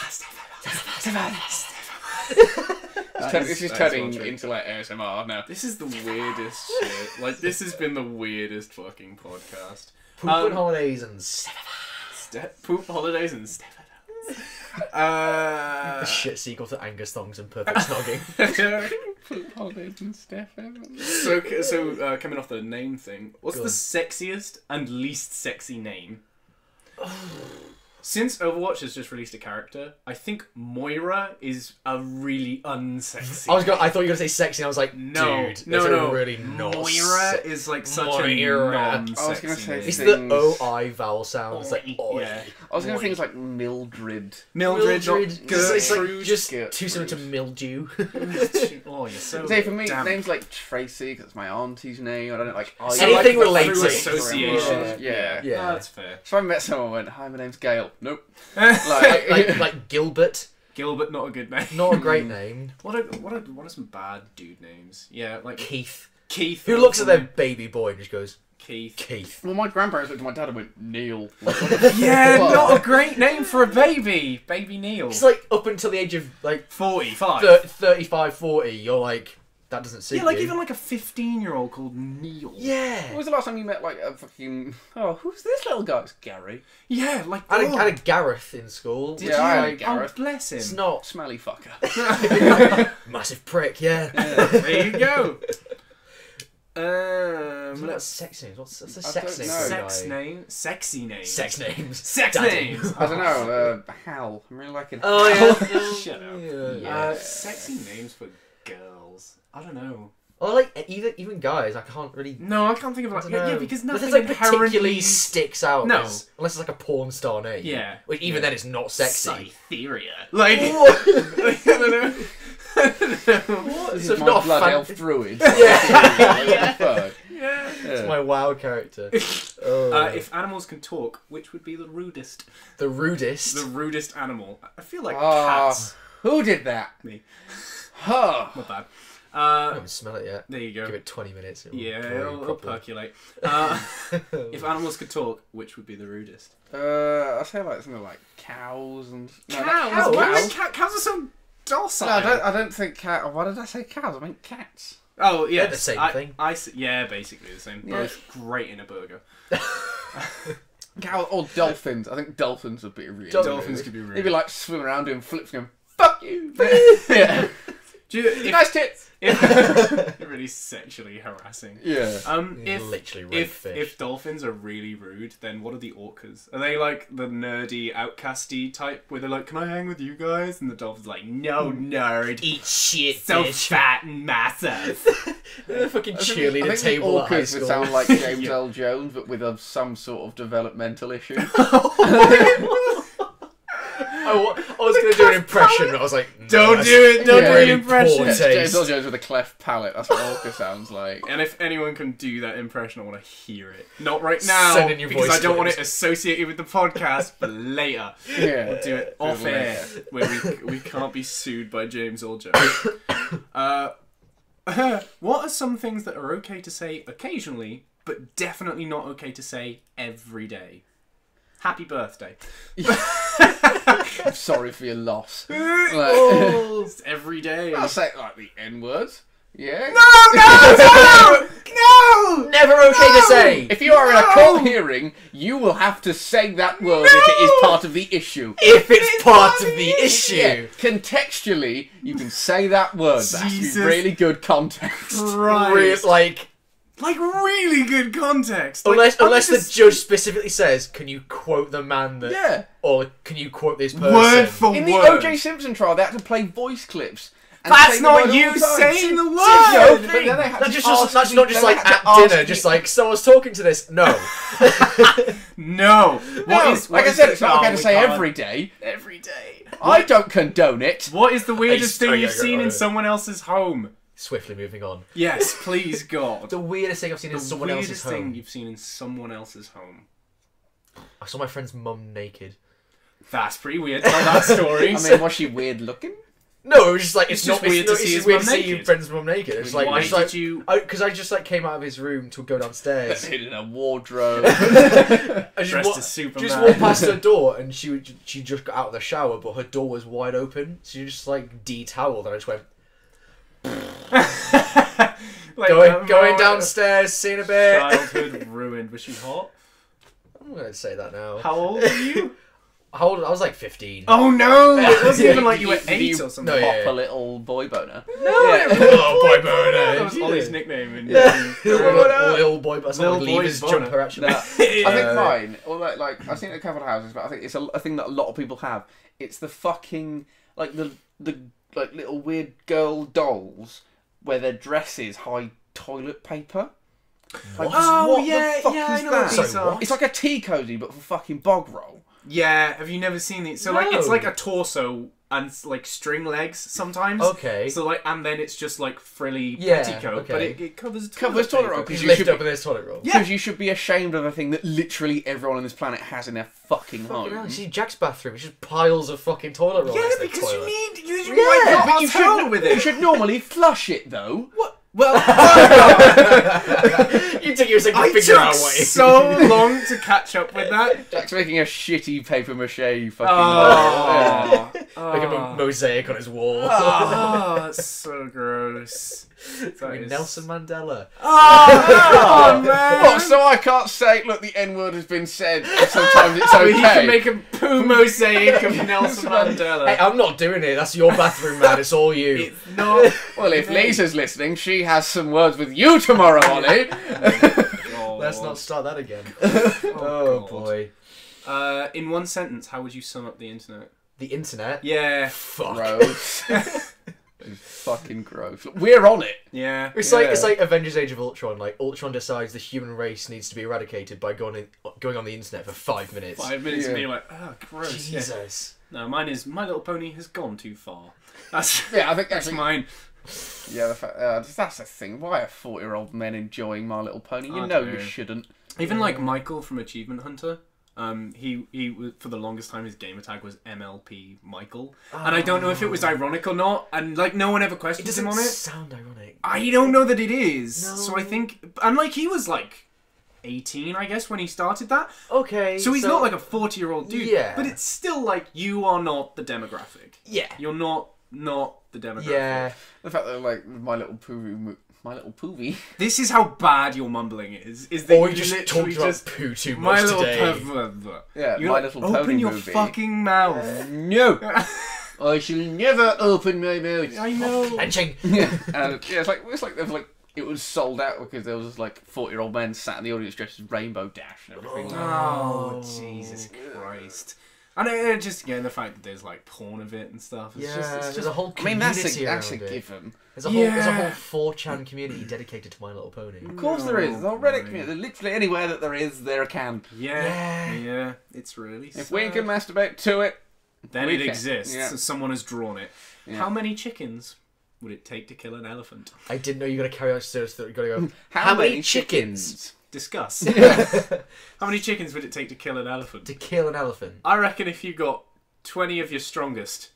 [SPEAKER 2] It's just turning into like ASMR now.
[SPEAKER 3] This is the weirdest shit. Like, this has been the weirdest fucking podcast.
[SPEAKER 1] Poop and holidays and
[SPEAKER 3] Poop holidays and Steph Evans.
[SPEAKER 1] the shit sequel to Angus Thongs and Perfect Snogging.
[SPEAKER 2] Holidays and Steph Evans.
[SPEAKER 3] So coming off the name thing, what's
[SPEAKER 1] Go
[SPEAKER 3] the
[SPEAKER 1] on.
[SPEAKER 3] sexiest and least sexy name? Since Overwatch has just released a character, I think Moira is a really unsexy.
[SPEAKER 1] I thought you were gonna say sexy, and I was like,
[SPEAKER 3] No,
[SPEAKER 1] dude,
[SPEAKER 3] no,
[SPEAKER 1] that's
[SPEAKER 3] no.
[SPEAKER 1] a really not.
[SPEAKER 3] Moira is like such
[SPEAKER 1] Moira.
[SPEAKER 3] a
[SPEAKER 2] I
[SPEAKER 3] non-sexy
[SPEAKER 2] was gonna say
[SPEAKER 3] name.
[SPEAKER 1] It's
[SPEAKER 2] things-
[SPEAKER 1] the OI vowel sound. It's like oi.
[SPEAKER 3] Yeah.
[SPEAKER 2] I was going to think it's like Mildred.
[SPEAKER 3] Mildred, not
[SPEAKER 1] It's like
[SPEAKER 3] Gertrude.
[SPEAKER 1] just
[SPEAKER 2] Gertrude.
[SPEAKER 1] too similar to mildew.
[SPEAKER 3] Oh, you're so
[SPEAKER 2] Say for me,
[SPEAKER 3] damn.
[SPEAKER 2] names like Tracy, because it's my auntie's name. I don't know, like
[SPEAKER 1] Anything
[SPEAKER 2] like
[SPEAKER 1] related.
[SPEAKER 3] Through association.
[SPEAKER 2] Yeah.
[SPEAKER 1] Yeah.
[SPEAKER 3] Oh, that's fair.
[SPEAKER 2] So I met someone and went, "Hi, my name's Gail." Nope.
[SPEAKER 1] like Gilbert,
[SPEAKER 3] Gilbert, not a good name.
[SPEAKER 1] not a great name.
[SPEAKER 3] What are some bad dude names? Yeah, like
[SPEAKER 1] Keith,
[SPEAKER 3] Keith.
[SPEAKER 1] who looks at their baby boy and just goes,
[SPEAKER 3] Keith.
[SPEAKER 1] Keith.
[SPEAKER 2] Well, my grandparents looked at my dad and went, "Neil." Like, what the
[SPEAKER 3] Yeah,
[SPEAKER 2] fuck?
[SPEAKER 3] not a great name for a baby. Baby Neil.
[SPEAKER 1] It's like up until the age of like
[SPEAKER 3] 45.
[SPEAKER 1] 35, 40, you're like, that doesn't suit
[SPEAKER 3] Yeah, like
[SPEAKER 1] you.
[SPEAKER 3] even like a 15-year-old called Neil.
[SPEAKER 1] Yeah.
[SPEAKER 2] When was the last time you met like a fucking? Oh, who's this little guy? It's Gary.
[SPEAKER 3] Yeah, like
[SPEAKER 1] I had a Gareth in school.
[SPEAKER 3] Did
[SPEAKER 2] Yeah,
[SPEAKER 3] you?
[SPEAKER 2] I had a
[SPEAKER 3] Oh,
[SPEAKER 2] Gareth.
[SPEAKER 3] bless him.
[SPEAKER 1] It's not
[SPEAKER 2] Smelly fucker.
[SPEAKER 1] massive prick. Yeah.
[SPEAKER 3] There you go.
[SPEAKER 1] What's sex names? What's the
[SPEAKER 2] I
[SPEAKER 1] sex
[SPEAKER 2] don't
[SPEAKER 1] name?
[SPEAKER 2] know.
[SPEAKER 1] for a
[SPEAKER 3] Sex
[SPEAKER 1] guy?
[SPEAKER 3] name, sexy names.
[SPEAKER 1] Sex names.
[SPEAKER 3] Sex
[SPEAKER 1] Daddy.
[SPEAKER 3] names.
[SPEAKER 2] I don't know. Hal. I'm really liking.
[SPEAKER 1] Oh yeah.
[SPEAKER 3] Shut up.
[SPEAKER 1] Yeah.
[SPEAKER 3] Sexy names for girls. I don't know.
[SPEAKER 1] Or like even guys, I can't really.
[SPEAKER 3] No, I can't think of
[SPEAKER 1] I
[SPEAKER 3] like
[SPEAKER 1] don't know.
[SPEAKER 3] yeah, because nothing
[SPEAKER 1] like particularly
[SPEAKER 3] inherently
[SPEAKER 1] sticks out.
[SPEAKER 3] No.
[SPEAKER 1] unless it's like a porn star name.
[SPEAKER 3] Yeah.
[SPEAKER 1] Which even then it's not sexy.
[SPEAKER 3] Cytheria. Like
[SPEAKER 1] What?
[SPEAKER 3] I don't know.
[SPEAKER 1] What?
[SPEAKER 2] This
[SPEAKER 1] So
[SPEAKER 2] is
[SPEAKER 1] not
[SPEAKER 2] my
[SPEAKER 1] a
[SPEAKER 2] blood
[SPEAKER 1] fan-
[SPEAKER 2] elf druid.
[SPEAKER 1] Yeah.
[SPEAKER 2] Fuck.
[SPEAKER 3] Yeah.
[SPEAKER 1] It's my WoW character. Oh.
[SPEAKER 3] If animals can talk, which would be the rudest?
[SPEAKER 1] The rudest.
[SPEAKER 3] The rudest animal. I feel like
[SPEAKER 2] Ah.
[SPEAKER 3] cats.
[SPEAKER 2] Who did that?
[SPEAKER 3] Me.
[SPEAKER 2] Huh.
[SPEAKER 3] Not bad.
[SPEAKER 1] I haven't smell it yet.
[SPEAKER 3] There you go.
[SPEAKER 1] Give it 20 minutes.
[SPEAKER 3] Yeah,
[SPEAKER 1] brew
[SPEAKER 3] it'll
[SPEAKER 1] properly.
[SPEAKER 3] percolate. If animals could talk, which would be the rudest?
[SPEAKER 2] I say like something like cows and
[SPEAKER 3] Cows.
[SPEAKER 2] not
[SPEAKER 3] Why
[SPEAKER 2] cows.
[SPEAKER 3] cows are so docile.
[SPEAKER 2] No, I don't think cat. Why did I say cows? I meant cats.
[SPEAKER 3] Oh yeah,
[SPEAKER 1] They're the same thing.
[SPEAKER 3] Yeah, basically the same.
[SPEAKER 2] Yeah.
[SPEAKER 3] Both great in a burger.
[SPEAKER 2] Cow or dolphins. I think dolphins would be really.
[SPEAKER 3] Dolphins could be rude.
[SPEAKER 2] They'd be like swimming around doing flips, going "fuck you."
[SPEAKER 3] yeah. Do you, if,
[SPEAKER 2] Nice tits.
[SPEAKER 3] really sexually harassing.
[SPEAKER 2] Yeah.
[SPEAKER 3] If
[SPEAKER 1] literally red
[SPEAKER 3] if
[SPEAKER 1] fish.
[SPEAKER 3] if dolphins are really rude, then what are the orcas? Are they like the nerdy, outcasty type where they're like, "Can I hang with you guys?" And the dolphin's like, "No, nerd,
[SPEAKER 1] Eat shit,
[SPEAKER 3] so
[SPEAKER 1] bitch.
[SPEAKER 3] fat and massive."
[SPEAKER 1] They're the fucking
[SPEAKER 2] I think
[SPEAKER 1] cheerleader
[SPEAKER 2] the
[SPEAKER 1] table at high
[SPEAKER 2] orcas
[SPEAKER 1] school.
[SPEAKER 2] would sound like James
[SPEAKER 3] Yeah.
[SPEAKER 2] L. Jones, but with some sort of developmental issue.
[SPEAKER 1] I was going to do an impression, but I was like, no,
[SPEAKER 3] Don't
[SPEAKER 1] that's
[SPEAKER 3] do it. Don't
[SPEAKER 2] Yeah.
[SPEAKER 3] do
[SPEAKER 1] really
[SPEAKER 3] the impression.
[SPEAKER 1] poor
[SPEAKER 2] James
[SPEAKER 1] taste.
[SPEAKER 2] L. Jones with a cleft palate. That's what orca sounds like.
[SPEAKER 3] And if anyone can do that impression, I want to hear it. Not right now,
[SPEAKER 1] Send in your
[SPEAKER 3] because
[SPEAKER 1] voice
[SPEAKER 3] I don't want
[SPEAKER 1] clips.
[SPEAKER 3] it associated with the podcast, but later.
[SPEAKER 2] Yeah.
[SPEAKER 3] We'll do it off
[SPEAKER 2] later.
[SPEAKER 3] air, where we can't be sued by James Earl Jones. What are some things that are okay to say occasionally, but definitely not okay to say every day? Happy birthday.
[SPEAKER 2] I'm sorry for your loss. Like,
[SPEAKER 3] It's every day.
[SPEAKER 2] I'll say like the N words. Yeah.
[SPEAKER 3] No!
[SPEAKER 1] Never okay to say.
[SPEAKER 2] If you are in a court hearing, you will have to say that word if it is part of the issue.
[SPEAKER 1] If it's part of the issue.
[SPEAKER 2] Yeah, contextually, you can say that word. But it has to
[SPEAKER 3] Jesus.
[SPEAKER 2] be really good context.
[SPEAKER 3] Right.
[SPEAKER 1] Like,
[SPEAKER 3] really good context.
[SPEAKER 1] unless
[SPEAKER 3] I'm
[SPEAKER 1] the
[SPEAKER 3] just-
[SPEAKER 1] judge specifically says, can you quote the man that...
[SPEAKER 2] Yeah.
[SPEAKER 1] Or can you quote this person?
[SPEAKER 3] Word for
[SPEAKER 2] In the
[SPEAKER 3] word.
[SPEAKER 2] O.J. Simpson trial, they had to play voice clips. and
[SPEAKER 3] That's
[SPEAKER 2] say the
[SPEAKER 3] not
[SPEAKER 2] word
[SPEAKER 3] you
[SPEAKER 2] all the time.
[SPEAKER 3] saying the
[SPEAKER 2] No,
[SPEAKER 3] word.
[SPEAKER 2] but then they had
[SPEAKER 1] That's
[SPEAKER 2] to
[SPEAKER 1] just
[SPEAKER 2] ask
[SPEAKER 1] that's
[SPEAKER 2] the-
[SPEAKER 1] not just
[SPEAKER 2] then they
[SPEAKER 1] like
[SPEAKER 2] had
[SPEAKER 1] at
[SPEAKER 2] to ask
[SPEAKER 1] dinner,
[SPEAKER 2] the-
[SPEAKER 1] just like someone's talking to this. No.
[SPEAKER 3] No.
[SPEAKER 2] No, like I said, it's not okay to say
[SPEAKER 3] every
[SPEAKER 2] every day.
[SPEAKER 3] every day.
[SPEAKER 2] I don't condone it.
[SPEAKER 3] What is the weirdest
[SPEAKER 1] Oh,
[SPEAKER 3] thing
[SPEAKER 1] yeah,
[SPEAKER 3] you've seen
[SPEAKER 1] right.
[SPEAKER 3] in someone else's home?
[SPEAKER 1] Swiftly moving on.
[SPEAKER 3] Yes, please, God.
[SPEAKER 1] The weirdest thing I've seen in
[SPEAKER 3] The
[SPEAKER 1] someone else's
[SPEAKER 3] weirdest
[SPEAKER 1] home.
[SPEAKER 3] thing you've seen in someone else's home.
[SPEAKER 1] I saw my friend's mum naked.
[SPEAKER 3] That's pretty weird. Tell that story.
[SPEAKER 2] I mean, was she weird looking?
[SPEAKER 1] No, it was just like it's,
[SPEAKER 3] It's just
[SPEAKER 1] not
[SPEAKER 3] weird to
[SPEAKER 1] it's
[SPEAKER 3] see
[SPEAKER 1] just
[SPEAKER 3] his
[SPEAKER 1] weird
[SPEAKER 3] mum
[SPEAKER 1] to see your
[SPEAKER 3] naked.
[SPEAKER 1] friend's mum naked. It's like
[SPEAKER 3] Why
[SPEAKER 1] it's like,
[SPEAKER 3] did you?
[SPEAKER 1] Because I just like came out of his room to go downstairs.
[SPEAKER 2] Hid in a wardrobe.
[SPEAKER 1] I just,
[SPEAKER 3] Dressed
[SPEAKER 1] wa-
[SPEAKER 3] as Superman.
[SPEAKER 1] just walked past her door and she just got out of the shower, but her door was wide open. So she just like de-toweled and I just went
[SPEAKER 3] Like,
[SPEAKER 1] going downstairs, seeing a bit.
[SPEAKER 3] Childhood ruined. Was she hot?
[SPEAKER 1] I'm gonna say that now.
[SPEAKER 3] How old were you?
[SPEAKER 1] How old? I was like 15.
[SPEAKER 3] Oh no! It wasn't
[SPEAKER 1] Yeah,
[SPEAKER 3] even like you were
[SPEAKER 2] Did
[SPEAKER 3] 8
[SPEAKER 2] you
[SPEAKER 3] or something.
[SPEAKER 1] No, yeah.
[SPEAKER 2] Pop a little boy boner.
[SPEAKER 1] No, oh boy, boner.
[SPEAKER 3] That was Ollie's nickname. In,
[SPEAKER 1] Little boy, but
[SPEAKER 3] Little
[SPEAKER 1] someone
[SPEAKER 3] boy
[SPEAKER 1] leave his
[SPEAKER 3] boner.
[SPEAKER 1] jumper actually.
[SPEAKER 2] No, I think
[SPEAKER 1] Uh,
[SPEAKER 2] mine, or like I've seen it in a couple of houses, but I think it's a thing that a lot of people have. It's the fucking like the like little weird girl dolls where their dresses hide toilet paper. Like,
[SPEAKER 3] Oh,
[SPEAKER 2] what
[SPEAKER 3] yeah,
[SPEAKER 2] the fuck
[SPEAKER 3] yeah,
[SPEAKER 2] is
[SPEAKER 3] I know what
[SPEAKER 2] that?
[SPEAKER 3] these are.
[SPEAKER 2] It's like a tea cozy, but for fucking bog roll.
[SPEAKER 3] Yeah, have you never seen these? So like it's
[SPEAKER 1] No.
[SPEAKER 3] like a torso and like string legs sometimes.
[SPEAKER 1] Okay.
[SPEAKER 3] So like and then it's just like frilly
[SPEAKER 1] Yeah,
[SPEAKER 3] petticoat, but
[SPEAKER 1] okay.
[SPEAKER 3] it covers
[SPEAKER 2] Covers toilet roll,
[SPEAKER 3] paper.
[SPEAKER 2] 'cause
[SPEAKER 1] You
[SPEAKER 2] you
[SPEAKER 1] lift
[SPEAKER 2] should
[SPEAKER 1] up in this toilet roll.
[SPEAKER 2] Because you should be ashamed of a thing that literally everyone on this planet has in their fucking
[SPEAKER 1] Fucking hell,
[SPEAKER 2] home.
[SPEAKER 1] you see Jack's bathroom, it's just piles of fucking toilet roll
[SPEAKER 3] Yeah,
[SPEAKER 1] next to the
[SPEAKER 3] because
[SPEAKER 1] toilet.
[SPEAKER 3] you
[SPEAKER 2] Yeah,
[SPEAKER 3] wipe
[SPEAKER 2] but
[SPEAKER 3] your
[SPEAKER 2] you
[SPEAKER 3] towel
[SPEAKER 2] should,
[SPEAKER 3] with
[SPEAKER 2] you
[SPEAKER 3] it.
[SPEAKER 2] should normally flush it though.
[SPEAKER 3] What? Well,
[SPEAKER 1] You took you a second
[SPEAKER 3] I
[SPEAKER 1] to figure
[SPEAKER 3] took
[SPEAKER 1] out what it is.
[SPEAKER 3] so long to catch up with that.
[SPEAKER 2] Jack's making a shitty paper mache fucking.
[SPEAKER 3] Oh,
[SPEAKER 1] Like a mosaic on his wall.
[SPEAKER 3] oh, that's so gross. That is-
[SPEAKER 1] Nelson Mandela.
[SPEAKER 3] Oh, man.
[SPEAKER 2] What, so I can't say, look, the N word has been said, and sometimes it's okay.
[SPEAKER 3] He can make a poo mosaic of Nelson Mandela.
[SPEAKER 1] Hey, I'm not doing it. That's your bathroom, man. It's all you.
[SPEAKER 3] It's not.
[SPEAKER 2] Well, if Lisa's listening, she has some words with you tomorrow, Ollie.
[SPEAKER 1] Let's not start that again.
[SPEAKER 3] Oh,
[SPEAKER 1] Oh, boy.
[SPEAKER 3] In one sentence, how would you sum up the internet?
[SPEAKER 1] The internet.
[SPEAKER 3] Yeah.
[SPEAKER 1] Fuck.
[SPEAKER 2] Gross. It's fucking gross. Look, we're on it.
[SPEAKER 3] Yeah.
[SPEAKER 1] It's
[SPEAKER 2] Yeah.
[SPEAKER 1] like Avengers: Age of Ultron. Like Ultron decides the human race needs to be eradicated by going on the internet for 5 minutes.
[SPEAKER 3] 5 minutes
[SPEAKER 2] Yeah.
[SPEAKER 3] and being like, oh, gross. Yeah.
[SPEAKER 1] Jesus.
[SPEAKER 3] No, mine is My Little Pony has gone too far. That's
[SPEAKER 2] Yeah, I think
[SPEAKER 3] that's
[SPEAKER 2] actually,
[SPEAKER 3] mine.
[SPEAKER 2] yeah, that's the thing. Why are 40-year-old men enjoying My Little Pony? You
[SPEAKER 3] I
[SPEAKER 2] know
[SPEAKER 3] don't
[SPEAKER 2] you
[SPEAKER 3] know.
[SPEAKER 2] shouldn't.
[SPEAKER 3] Even like Michael from Achievement Hunter. He was, for the longest time his gamer tag was MLP Michael, and I don't know if it was ironic or not. And like no one ever
[SPEAKER 1] It
[SPEAKER 3] questions
[SPEAKER 1] doesn't
[SPEAKER 3] him on it.
[SPEAKER 1] sound ironic.
[SPEAKER 3] I don't know that it is.
[SPEAKER 1] No.
[SPEAKER 3] So I think, and like he was like 18, I guess, when he started that.
[SPEAKER 1] Okay.
[SPEAKER 3] So he's not like a 40-year-old dude.
[SPEAKER 1] Yeah.
[SPEAKER 3] But it's still like you are not the demographic.
[SPEAKER 1] Yeah.
[SPEAKER 3] You're not the demographic.
[SPEAKER 1] Yeah.
[SPEAKER 2] The fact that like My Little Poovy.
[SPEAKER 3] This is how bad your mumbling is that
[SPEAKER 1] Or
[SPEAKER 3] you
[SPEAKER 1] you just
[SPEAKER 3] literally
[SPEAKER 1] talked about
[SPEAKER 3] just
[SPEAKER 1] poo too
[SPEAKER 3] My
[SPEAKER 1] much
[SPEAKER 3] Little
[SPEAKER 1] today.
[SPEAKER 2] Yeah,
[SPEAKER 3] You
[SPEAKER 2] My
[SPEAKER 3] know,
[SPEAKER 2] Little
[SPEAKER 3] open
[SPEAKER 2] Pony
[SPEAKER 3] your
[SPEAKER 2] movie.
[SPEAKER 3] fucking mouth.
[SPEAKER 2] No, I shall never open my mouth.
[SPEAKER 3] I know.
[SPEAKER 1] Punching.
[SPEAKER 2] Yeah, and yeah, it's like there's like it was sold out because there was like 40-year-old men sat in the audience dressed as Rainbow Dash and everything.
[SPEAKER 3] Oh, Jesus Christ. And just, again, the fact that there's, like, porn of it and stuff. It's
[SPEAKER 1] Yeah,
[SPEAKER 3] just,
[SPEAKER 1] there's
[SPEAKER 3] it's
[SPEAKER 1] a whole
[SPEAKER 2] I mean,
[SPEAKER 1] community
[SPEAKER 2] that's a
[SPEAKER 1] around it.
[SPEAKER 2] given.
[SPEAKER 1] There's a
[SPEAKER 3] Yeah.
[SPEAKER 1] whole 4chan community dedicated to My Little Pony.
[SPEAKER 2] Of course there is. The whole Reddit community. Literally anywhere that there is, there can.
[SPEAKER 3] Yeah,
[SPEAKER 1] Yeah.
[SPEAKER 3] yeah, it's really
[SPEAKER 2] If
[SPEAKER 3] sad.
[SPEAKER 2] we can masturbate to it,
[SPEAKER 3] Then
[SPEAKER 2] we
[SPEAKER 3] it
[SPEAKER 2] can.
[SPEAKER 3] exists.
[SPEAKER 2] Yeah.
[SPEAKER 3] So someone has drawn it.
[SPEAKER 2] Yeah.
[SPEAKER 3] How many chickens would it take to kill an elephant?
[SPEAKER 1] I didn't know you were going to carry on serious. You got to go.
[SPEAKER 2] how
[SPEAKER 1] many chickens
[SPEAKER 3] Discuss.
[SPEAKER 1] to
[SPEAKER 3] How many chickens would it take to kill an elephant?
[SPEAKER 1] kill an elephant?
[SPEAKER 3] I reckon if you got 20 of your strongest.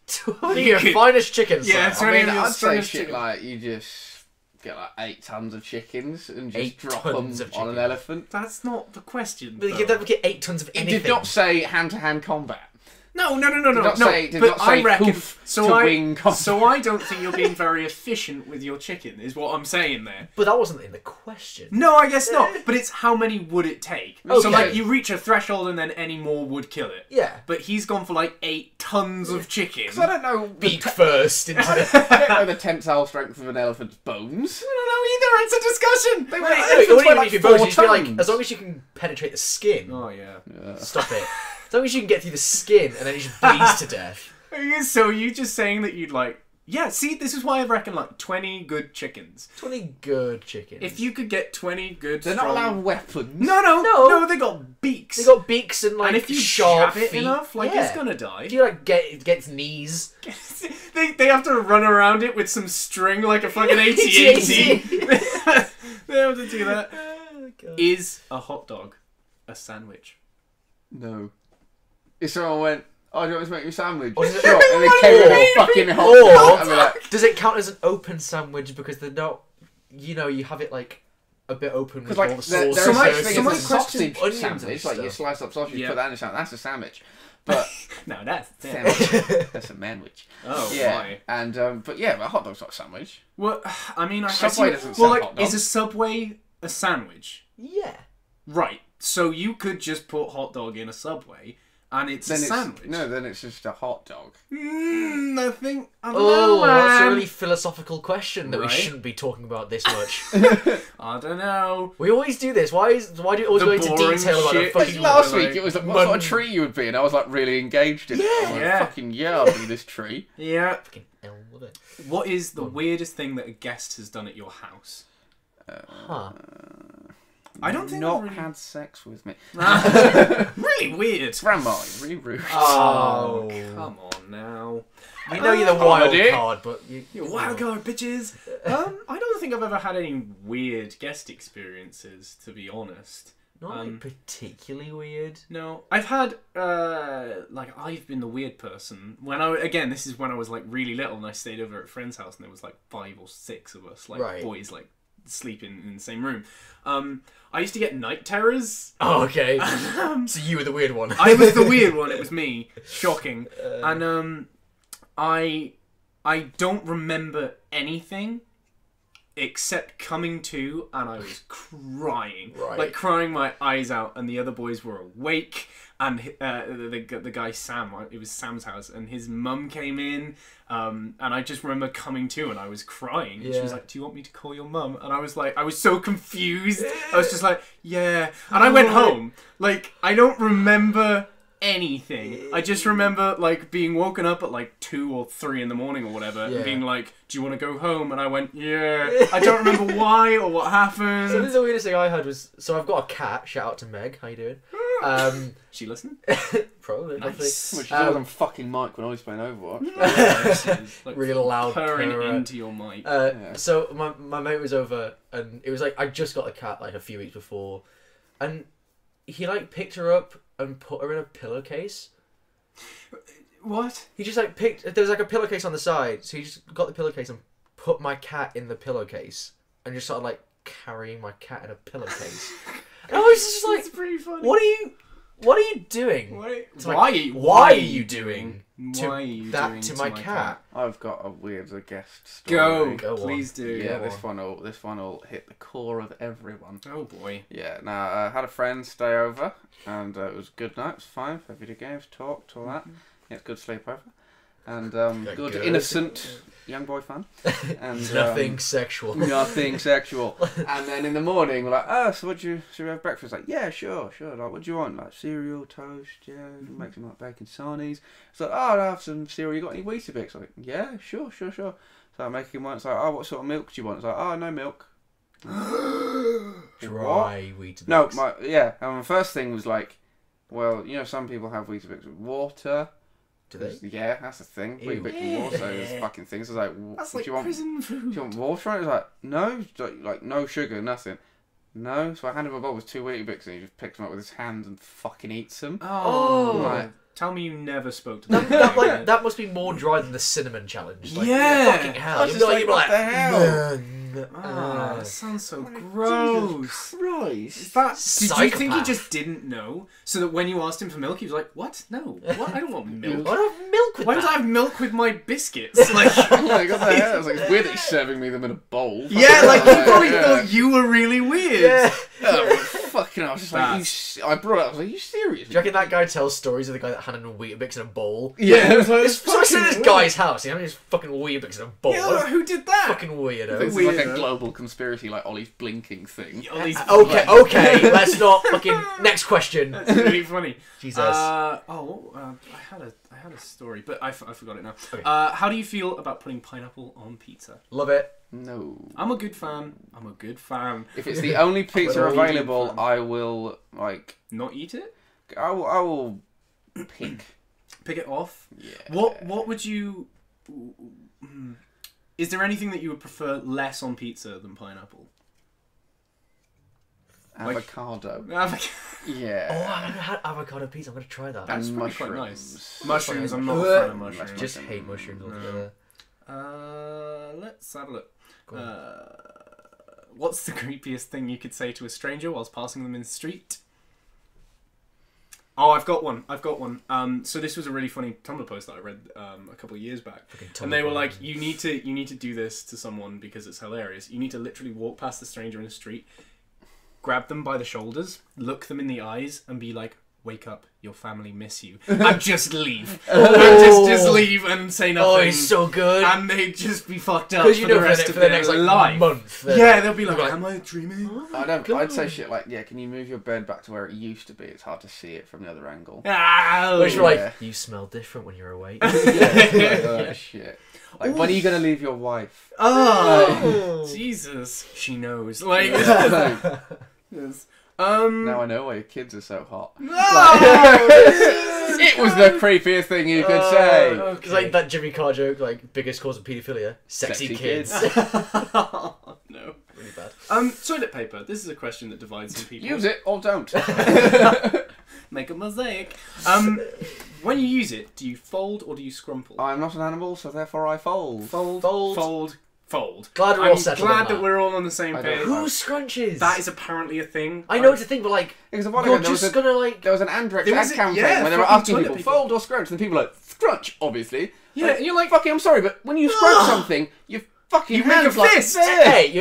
[SPEAKER 1] Your
[SPEAKER 3] could-
[SPEAKER 1] finest chickens.
[SPEAKER 3] Yeah,
[SPEAKER 1] sir.
[SPEAKER 2] I mean,
[SPEAKER 3] Australian
[SPEAKER 2] I'd say
[SPEAKER 3] strongest
[SPEAKER 2] shit
[SPEAKER 3] chicken.
[SPEAKER 2] like you just get like 8 tons of chickens and just
[SPEAKER 1] 8
[SPEAKER 2] drop them
[SPEAKER 1] tons of
[SPEAKER 2] on an
[SPEAKER 1] chicken.
[SPEAKER 2] elephant.
[SPEAKER 3] That's not the question.
[SPEAKER 1] But you
[SPEAKER 3] though.
[SPEAKER 1] get 8 tons of
[SPEAKER 2] It
[SPEAKER 1] anything.
[SPEAKER 2] did not say hand-to-hand combat.
[SPEAKER 3] No.
[SPEAKER 2] Did not
[SPEAKER 3] no,
[SPEAKER 2] say, did
[SPEAKER 3] but
[SPEAKER 2] not say
[SPEAKER 3] I reckon
[SPEAKER 2] hoof to wing combat.
[SPEAKER 3] So I don't think you're being very efficient with your chicken, is what I'm saying there.
[SPEAKER 1] But that wasn't in the question.
[SPEAKER 3] No, I guess not. But it's how many would it take? So
[SPEAKER 1] Okay.
[SPEAKER 3] like you reach a threshold and then any more would kill it.
[SPEAKER 1] Yeah.
[SPEAKER 3] But he's gone for like 8 tons of chicken.
[SPEAKER 2] Because I don't know
[SPEAKER 1] Beak first into the.
[SPEAKER 2] I don't know the tensile strength of an elephant's bones.
[SPEAKER 3] I don't know either. It's a discussion.
[SPEAKER 2] They
[SPEAKER 1] No,
[SPEAKER 2] were
[SPEAKER 1] it
[SPEAKER 2] elephants
[SPEAKER 1] wouldn't
[SPEAKER 2] weigh
[SPEAKER 1] even
[SPEAKER 2] like
[SPEAKER 1] be
[SPEAKER 2] 4
[SPEAKER 1] bones, you'd be like,
[SPEAKER 2] tons.
[SPEAKER 1] as long as you can penetrate the skin.
[SPEAKER 3] Oh yeah.
[SPEAKER 1] Stop it. As long as you can get through the skin and then you just bleeds to death.
[SPEAKER 3] So you just saying that you'd like? Yeah. See, this is why I reckon like 20 good chickens.
[SPEAKER 1] 20 good chickens.
[SPEAKER 3] If you could get 20 good,
[SPEAKER 2] They're not
[SPEAKER 3] strong-
[SPEAKER 2] allowed weapons.
[SPEAKER 3] No, they got beaks.
[SPEAKER 1] They got beaks and like
[SPEAKER 3] and if you
[SPEAKER 1] sharp
[SPEAKER 3] jab it
[SPEAKER 1] feet.
[SPEAKER 3] enough, like
[SPEAKER 1] yeah.
[SPEAKER 3] it's gonna die.
[SPEAKER 1] If you like get its knees.
[SPEAKER 3] they have to run around it with some string like a fucking AT-AT. They have to do that.
[SPEAKER 1] Oh, God.
[SPEAKER 3] Is a hot dog a sandwich?
[SPEAKER 2] No. If someone went, oh, do you want me to make you a sandwich?
[SPEAKER 1] Or does it-
[SPEAKER 2] Sure. And they came with a fucking hot
[SPEAKER 1] Or-
[SPEAKER 2] dog. I'd be like,
[SPEAKER 1] Does it count as an open sandwich because they're not? You know, you have it like a bit open with
[SPEAKER 2] because like
[SPEAKER 1] all the
[SPEAKER 2] there,
[SPEAKER 1] sauce.
[SPEAKER 2] there's
[SPEAKER 3] So
[SPEAKER 2] a
[SPEAKER 3] my-
[SPEAKER 2] such thing
[SPEAKER 3] so my
[SPEAKER 2] as a
[SPEAKER 3] question-
[SPEAKER 2] sausage
[SPEAKER 1] onions and
[SPEAKER 2] sandwich. Like you
[SPEAKER 1] stuff.
[SPEAKER 2] slice up sausage,
[SPEAKER 3] Yeah.
[SPEAKER 2] put that in a sandwich. That's a sandwich. But
[SPEAKER 3] No, that's
[SPEAKER 2] sandwich. That's a manwich.
[SPEAKER 3] Oh
[SPEAKER 2] Yeah.
[SPEAKER 3] my.
[SPEAKER 2] And but yeah, but a hot dog's not a sandwich.
[SPEAKER 3] Well, I mean, I
[SPEAKER 2] Subway
[SPEAKER 3] see,
[SPEAKER 2] doesn't
[SPEAKER 3] well,
[SPEAKER 2] sell
[SPEAKER 3] like,
[SPEAKER 2] hot dogs.
[SPEAKER 3] is a Subway a sandwich?
[SPEAKER 1] Yeah.
[SPEAKER 3] Right. So you could just put hot dog in a Subway, and it's
[SPEAKER 2] Then
[SPEAKER 3] a
[SPEAKER 2] it's
[SPEAKER 3] sandwich.
[SPEAKER 2] no, then it's just a hot dog.
[SPEAKER 3] I think. I don't
[SPEAKER 1] Oh,
[SPEAKER 3] know,
[SPEAKER 1] that's a
[SPEAKER 3] man.
[SPEAKER 1] really philosophical question that
[SPEAKER 3] Right.
[SPEAKER 1] we shouldn't be talking about this much.
[SPEAKER 3] I don't know.
[SPEAKER 1] We always do this. Why do you always
[SPEAKER 3] The
[SPEAKER 1] go into
[SPEAKER 3] boring
[SPEAKER 1] detail about a
[SPEAKER 3] shit.
[SPEAKER 1] fucking
[SPEAKER 2] Last
[SPEAKER 3] like,
[SPEAKER 2] week it was like, what sort of tree you would be, and I was like really engaged in it. I was like,
[SPEAKER 3] Yeah.
[SPEAKER 2] fucking yeah, I'll be this tree.
[SPEAKER 3] Yeah.
[SPEAKER 1] fucking hell with it?
[SPEAKER 3] What is the weirdest thing that a guest has done at your house?
[SPEAKER 1] Huh.
[SPEAKER 3] I don't think
[SPEAKER 2] not
[SPEAKER 3] I've really-
[SPEAKER 2] had sex with me.
[SPEAKER 3] Really weird.
[SPEAKER 2] Grandma, really rude.
[SPEAKER 3] Oh, come on now.
[SPEAKER 1] We know you're the wild
[SPEAKER 2] Comedy.
[SPEAKER 1] card, but you
[SPEAKER 3] Wild card, bitches. I don't think I've ever had any weird guest experiences, to be honest.
[SPEAKER 1] Not like particularly weird.
[SPEAKER 3] No, I've had like I've been the weird person when this is when I was like really little and I stayed over at a friend's house and there was like 5 or 6 of us, like
[SPEAKER 1] Right.
[SPEAKER 3] boys like sleep in the same room. I used to get night terrors.
[SPEAKER 1] Oh, okay. So you were the weird one.
[SPEAKER 3] I was the weird one. It was me. Shocking. And I don't remember anything except coming to, and I was crying,
[SPEAKER 1] Right.
[SPEAKER 3] like crying my eyes out, and the other boys were awake, and the guy Sam, it was Sam's house, and his mum came in, and I just remember coming to, and I was crying. And she was
[SPEAKER 1] Yeah.
[SPEAKER 3] like, "Do you want me to call your mum?" And I was like, I was so confused. I was just like, "Yeah," and I went home. Like, I don't remember anything. I just remember like being woken up at like 2 or 3 in the morning or whatever,
[SPEAKER 1] Yeah.
[SPEAKER 3] and being like, "Do you want to go home?" And I went, "Yeah." I don't remember why or what happened.
[SPEAKER 1] So the weirdest thing I heard was, so I've got a cat. Shout out to Meg. How you doing?
[SPEAKER 3] She listening?
[SPEAKER 1] Probably.
[SPEAKER 3] Nice.
[SPEAKER 2] Which is always on fucking mic when I was playing Overwatch.
[SPEAKER 3] Like,
[SPEAKER 1] Really loud
[SPEAKER 3] purring
[SPEAKER 1] purr.
[SPEAKER 3] into your mic.
[SPEAKER 2] Yeah.
[SPEAKER 1] So my mate was over, and it was like I just got a cat like a few weeks before, and he like picked her up and put her in a pillowcase.
[SPEAKER 3] What?
[SPEAKER 1] He just like picked. There was like a pillowcase on the side, so he just got the pillowcase and put my cat in the pillowcase, and just started like carrying my cat in a pillowcase. And I was just like,
[SPEAKER 3] That's pretty funny.
[SPEAKER 1] What are you doing?
[SPEAKER 3] Why
[SPEAKER 1] Why are you doing
[SPEAKER 3] Why are you
[SPEAKER 1] that
[SPEAKER 3] doing
[SPEAKER 1] to my cat?
[SPEAKER 2] I've got a weird guest story.
[SPEAKER 3] Go,
[SPEAKER 1] Go on.
[SPEAKER 3] please do.
[SPEAKER 2] Yeah,
[SPEAKER 1] Go
[SPEAKER 2] this one will hit the core of everyone.
[SPEAKER 3] Oh boy.
[SPEAKER 2] Yeah, now I had a friend stay over, and it was a good night. It was fine. Played video games, talked, all that. Yeah, it's good sleepover, and good innocent young boy fun, and
[SPEAKER 1] Nothing sexual.
[SPEAKER 2] nothing sexual. And then in the morning, we're like, "Oh, so should we have breakfast?" Like, "Yeah, sure. Like, what do you want? Like cereal, toast, yeah, make some like bacon sarnies." So, "Oh, I'll have some cereal. You got any Weetabix?" Like, "Yeah, sure." So I'm making one. It's like, "Oh, what sort of milk do you want?" It's like, "Oh, no milk."
[SPEAKER 1] Dry Weetabix.
[SPEAKER 2] No, and my first thing was like, well, you know, some people have Weetabix with water.
[SPEAKER 1] Do they?
[SPEAKER 2] Yeah, that's the thing.
[SPEAKER 1] Ew.
[SPEAKER 2] Weetabix with water is fucking things. I was like,
[SPEAKER 3] That's
[SPEAKER 2] do
[SPEAKER 3] like
[SPEAKER 2] you want?
[SPEAKER 3] prison
[SPEAKER 2] Do
[SPEAKER 3] food.
[SPEAKER 2] you want water? And it was like, no, like no sugar, nothing. No, so I handed him a bowl with 2 Weetabix, and he just picks them up with his hand and fucking eats them.
[SPEAKER 3] Oh.
[SPEAKER 2] Right.
[SPEAKER 3] Tell me you never spoke to
[SPEAKER 1] That,
[SPEAKER 3] them.
[SPEAKER 1] that, like, that must be more dry than the cinnamon challenge. Like,
[SPEAKER 3] Yeah.
[SPEAKER 1] Fucking hell.
[SPEAKER 2] I was
[SPEAKER 1] You'd
[SPEAKER 2] just
[SPEAKER 1] be
[SPEAKER 2] like,
[SPEAKER 1] you'd be
[SPEAKER 2] what the hell?
[SPEAKER 3] Ah, that sounds so
[SPEAKER 2] Like,
[SPEAKER 3] gross.
[SPEAKER 2] Jesus Christ.
[SPEAKER 3] Is that, did you think he
[SPEAKER 1] Psychopath.
[SPEAKER 3] just didn't know? So that when you asked him for milk, he was like, "What? No. What? I don't want milk.
[SPEAKER 1] I don't have milk with
[SPEAKER 3] Why
[SPEAKER 1] that.
[SPEAKER 3] don't I have milk with my biscuits?" Like,
[SPEAKER 2] I'm like, what the hell? I was like, it's weird that he's serving me them in a bowl.
[SPEAKER 3] yeah, like he probably
[SPEAKER 2] Yeah.
[SPEAKER 3] thought you were really weird.
[SPEAKER 1] Yeah.
[SPEAKER 2] Oh, fucking hell. I was just like,
[SPEAKER 3] That's-
[SPEAKER 2] I brought it up. I was like, are you serious?
[SPEAKER 1] Do you reckon that guy tells stories of the guy that handed him Weetabix in a bowl?
[SPEAKER 2] Yeah. It's like,
[SPEAKER 1] So I sit in this guy's house, he handed his fucking Weetabix in a bowl.
[SPEAKER 3] Yeah,
[SPEAKER 1] What a
[SPEAKER 3] who did that?
[SPEAKER 1] fucking weirdo.
[SPEAKER 2] This is like a
[SPEAKER 3] Weirdo.
[SPEAKER 2] global conspircy, like Ollie's blinking thing.
[SPEAKER 3] Ollie's
[SPEAKER 1] Okay, let's not fucking... Next question.
[SPEAKER 3] That's really funny.
[SPEAKER 1] Jesus.
[SPEAKER 3] I had a story, but I forgot it now.
[SPEAKER 1] Okay.
[SPEAKER 3] How do you feel about putting pineapple on pizza?
[SPEAKER 1] Love it.
[SPEAKER 2] No.
[SPEAKER 3] I'm a good fan.
[SPEAKER 2] If it's the only pizza
[SPEAKER 3] Well,
[SPEAKER 2] available,
[SPEAKER 3] fun.
[SPEAKER 2] I will, like,
[SPEAKER 3] Not eat it?
[SPEAKER 2] I will pick.
[SPEAKER 3] Pick it off?
[SPEAKER 2] Yeah.
[SPEAKER 3] What would you... Is there anything that you would prefer less on pizza than pineapple?
[SPEAKER 2] Avocado.
[SPEAKER 1] Oh,
[SPEAKER 2] Yeah.
[SPEAKER 1] I've never had avocado pizza. I'm going to try that.
[SPEAKER 3] That's
[SPEAKER 2] And
[SPEAKER 3] probably quite
[SPEAKER 2] mushrooms.
[SPEAKER 3] nice. Mushrooms, I'm not a fan of mushrooms.
[SPEAKER 1] I just hate mushrooms altogether.
[SPEAKER 3] Let's have a look.
[SPEAKER 1] Go on.
[SPEAKER 3] What's the creepiest thing you could say to a stranger whilst passing them in the street? Oh, I've got one. So this was a really funny Tumblr post that I read a couple of years back, and they were like, "You need to do this to someone because it's hilarious. You need to literally walk past the stranger in the street, grab them by the shoulders, look them in the eyes, and be like, 'Wake up, your family miss you,' and just leave. And just leave and say nothing.
[SPEAKER 1] Oh, it's so good.
[SPEAKER 3] And they'd just be fucked up
[SPEAKER 1] Because
[SPEAKER 3] for
[SPEAKER 1] you know
[SPEAKER 3] the rest
[SPEAKER 1] for
[SPEAKER 3] of
[SPEAKER 1] the
[SPEAKER 3] their
[SPEAKER 1] next like
[SPEAKER 3] life.
[SPEAKER 1] month.
[SPEAKER 3] Yeah, they'll be like,
[SPEAKER 1] Like-
[SPEAKER 3] "Am I dreaming?"
[SPEAKER 2] I'd say shit like, yeah, can you move your bed back to where it used to be? It's hard to see it from the other angle.
[SPEAKER 3] Ah,
[SPEAKER 1] Which are
[SPEAKER 2] Yeah.
[SPEAKER 1] like, you smell different when you're awake.
[SPEAKER 2] Shit. Like, when are you going to leave your wife?
[SPEAKER 3] oh, Jesus, she knows. Like,
[SPEAKER 2] Like,
[SPEAKER 3] yes.
[SPEAKER 2] now I know why your kids are so hot.
[SPEAKER 3] Oh,
[SPEAKER 2] It was the creepiest thing you could say.
[SPEAKER 1] It's like that Jimmy Carr joke, like, biggest cause of paedophilia, sexy
[SPEAKER 2] Sexy
[SPEAKER 1] kids.
[SPEAKER 3] no.
[SPEAKER 1] Really bad.
[SPEAKER 3] Toilet paper. This is a question that divides some people.
[SPEAKER 2] Use it or don't.
[SPEAKER 3] Make a mosaic. When you use it, do you fold or do you scrumple?
[SPEAKER 2] I'm not an animal, so therefore I fold.
[SPEAKER 3] Fold.
[SPEAKER 1] Fold.
[SPEAKER 3] Fold. fold.
[SPEAKER 1] Glad we're
[SPEAKER 3] I'm
[SPEAKER 1] all settled on
[SPEAKER 3] glad
[SPEAKER 1] that.
[SPEAKER 3] we're all on the same
[SPEAKER 2] I don't
[SPEAKER 3] page.
[SPEAKER 2] know.
[SPEAKER 1] Who scrunches?
[SPEAKER 3] That is apparently a thing.
[SPEAKER 1] I know it's a thing, but like,
[SPEAKER 2] Because a while
[SPEAKER 1] you're
[SPEAKER 2] ago,
[SPEAKER 1] just gonna like.
[SPEAKER 2] there was an Andrex
[SPEAKER 3] There was
[SPEAKER 2] ad
[SPEAKER 3] a-
[SPEAKER 2] campaign
[SPEAKER 3] yeah,
[SPEAKER 2] when they were
[SPEAKER 3] fucking
[SPEAKER 2] asking
[SPEAKER 3] toilet
[SPEAKER 2] people,
[SPEAKER 3] people.
[SPEAKER 2] fold or scrunch, and people were like, scrunch, obviously.
[SPEAKER 3] Yeah.
[SPEAKER 2] And you're like, fucking, I'm sorry, but when you scrunch something, you fucking
[SPEAKER 3] You make a
[SPEAKER 2] hands like
[SPEAKER 3] fist.
[SPEAKER 2] there.
[SPEAKER 1] Hey,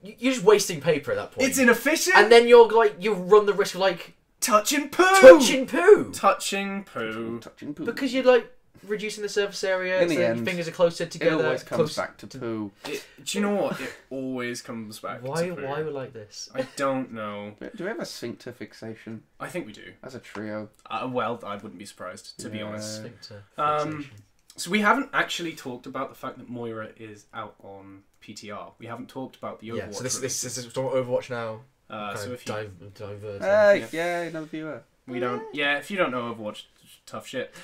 [SPEAKER 1] you're just wasting paper at that point.
[SPEAKER 3] It's inefficient.
[SPEAKER 1] and then you're like, you run the risk of like
[SPEAKER 3] touching poo.
[SPEAKER 1] touching poo
[SPEAKER 3] Touching poo.
[SPEAKER 2] Touching poo.
[SPEAKER 1] because you're like reducing the surface area.
[SPEAKER 2] In the
[SPEAKER 1] so your
[SPEAKER 2] end,
[SPEAKER 1] fingers are closer
[SPEAKER 2] it
[SPEAKER 1] together.
[SPEAKER 2] always comes
[SPEAKER 1] close-
[SPEAKER 2] back to poo.
[SPEAKER 3] Do you know what? It always comes back
[SPEAKER 1] Why?
[SPEAKER 3] to poo.
[SPEAKER 1] Why we like this?
[SPEAKER 3] I don't know.
[SPEAKER 2] Do we have a sphincter fixation
[SPEAKER 3] I think we do.
[SPEAKER 2] as a trio?
[SPEAKER 3] Well, I wouldn't be surprised, to be
[SPEAKER 2] Yeah.
[SPEAKER 3] honest.
[SPEAKER 1] Sphincter
[SPEAKER 3] Um,
[SPEAKER 1] fixation.
[SPEAKER 3] So we haven't actually talked about the fact that Moira is out on PTR. We haven't talked about the Overwatch.
[SPEAKER 1] Yeah. So this
[SPEAKER 3] releases.
[SPEAKER 1] is Overwatch now.
[SPEAKER 3] So if you
[SPEAKER 1] Diverse.
[SPEAKER 2] Hey, yeah, another viewer.
[SPEAKER 3] we don't, yeah, if you don't know Overwatch, tough shit.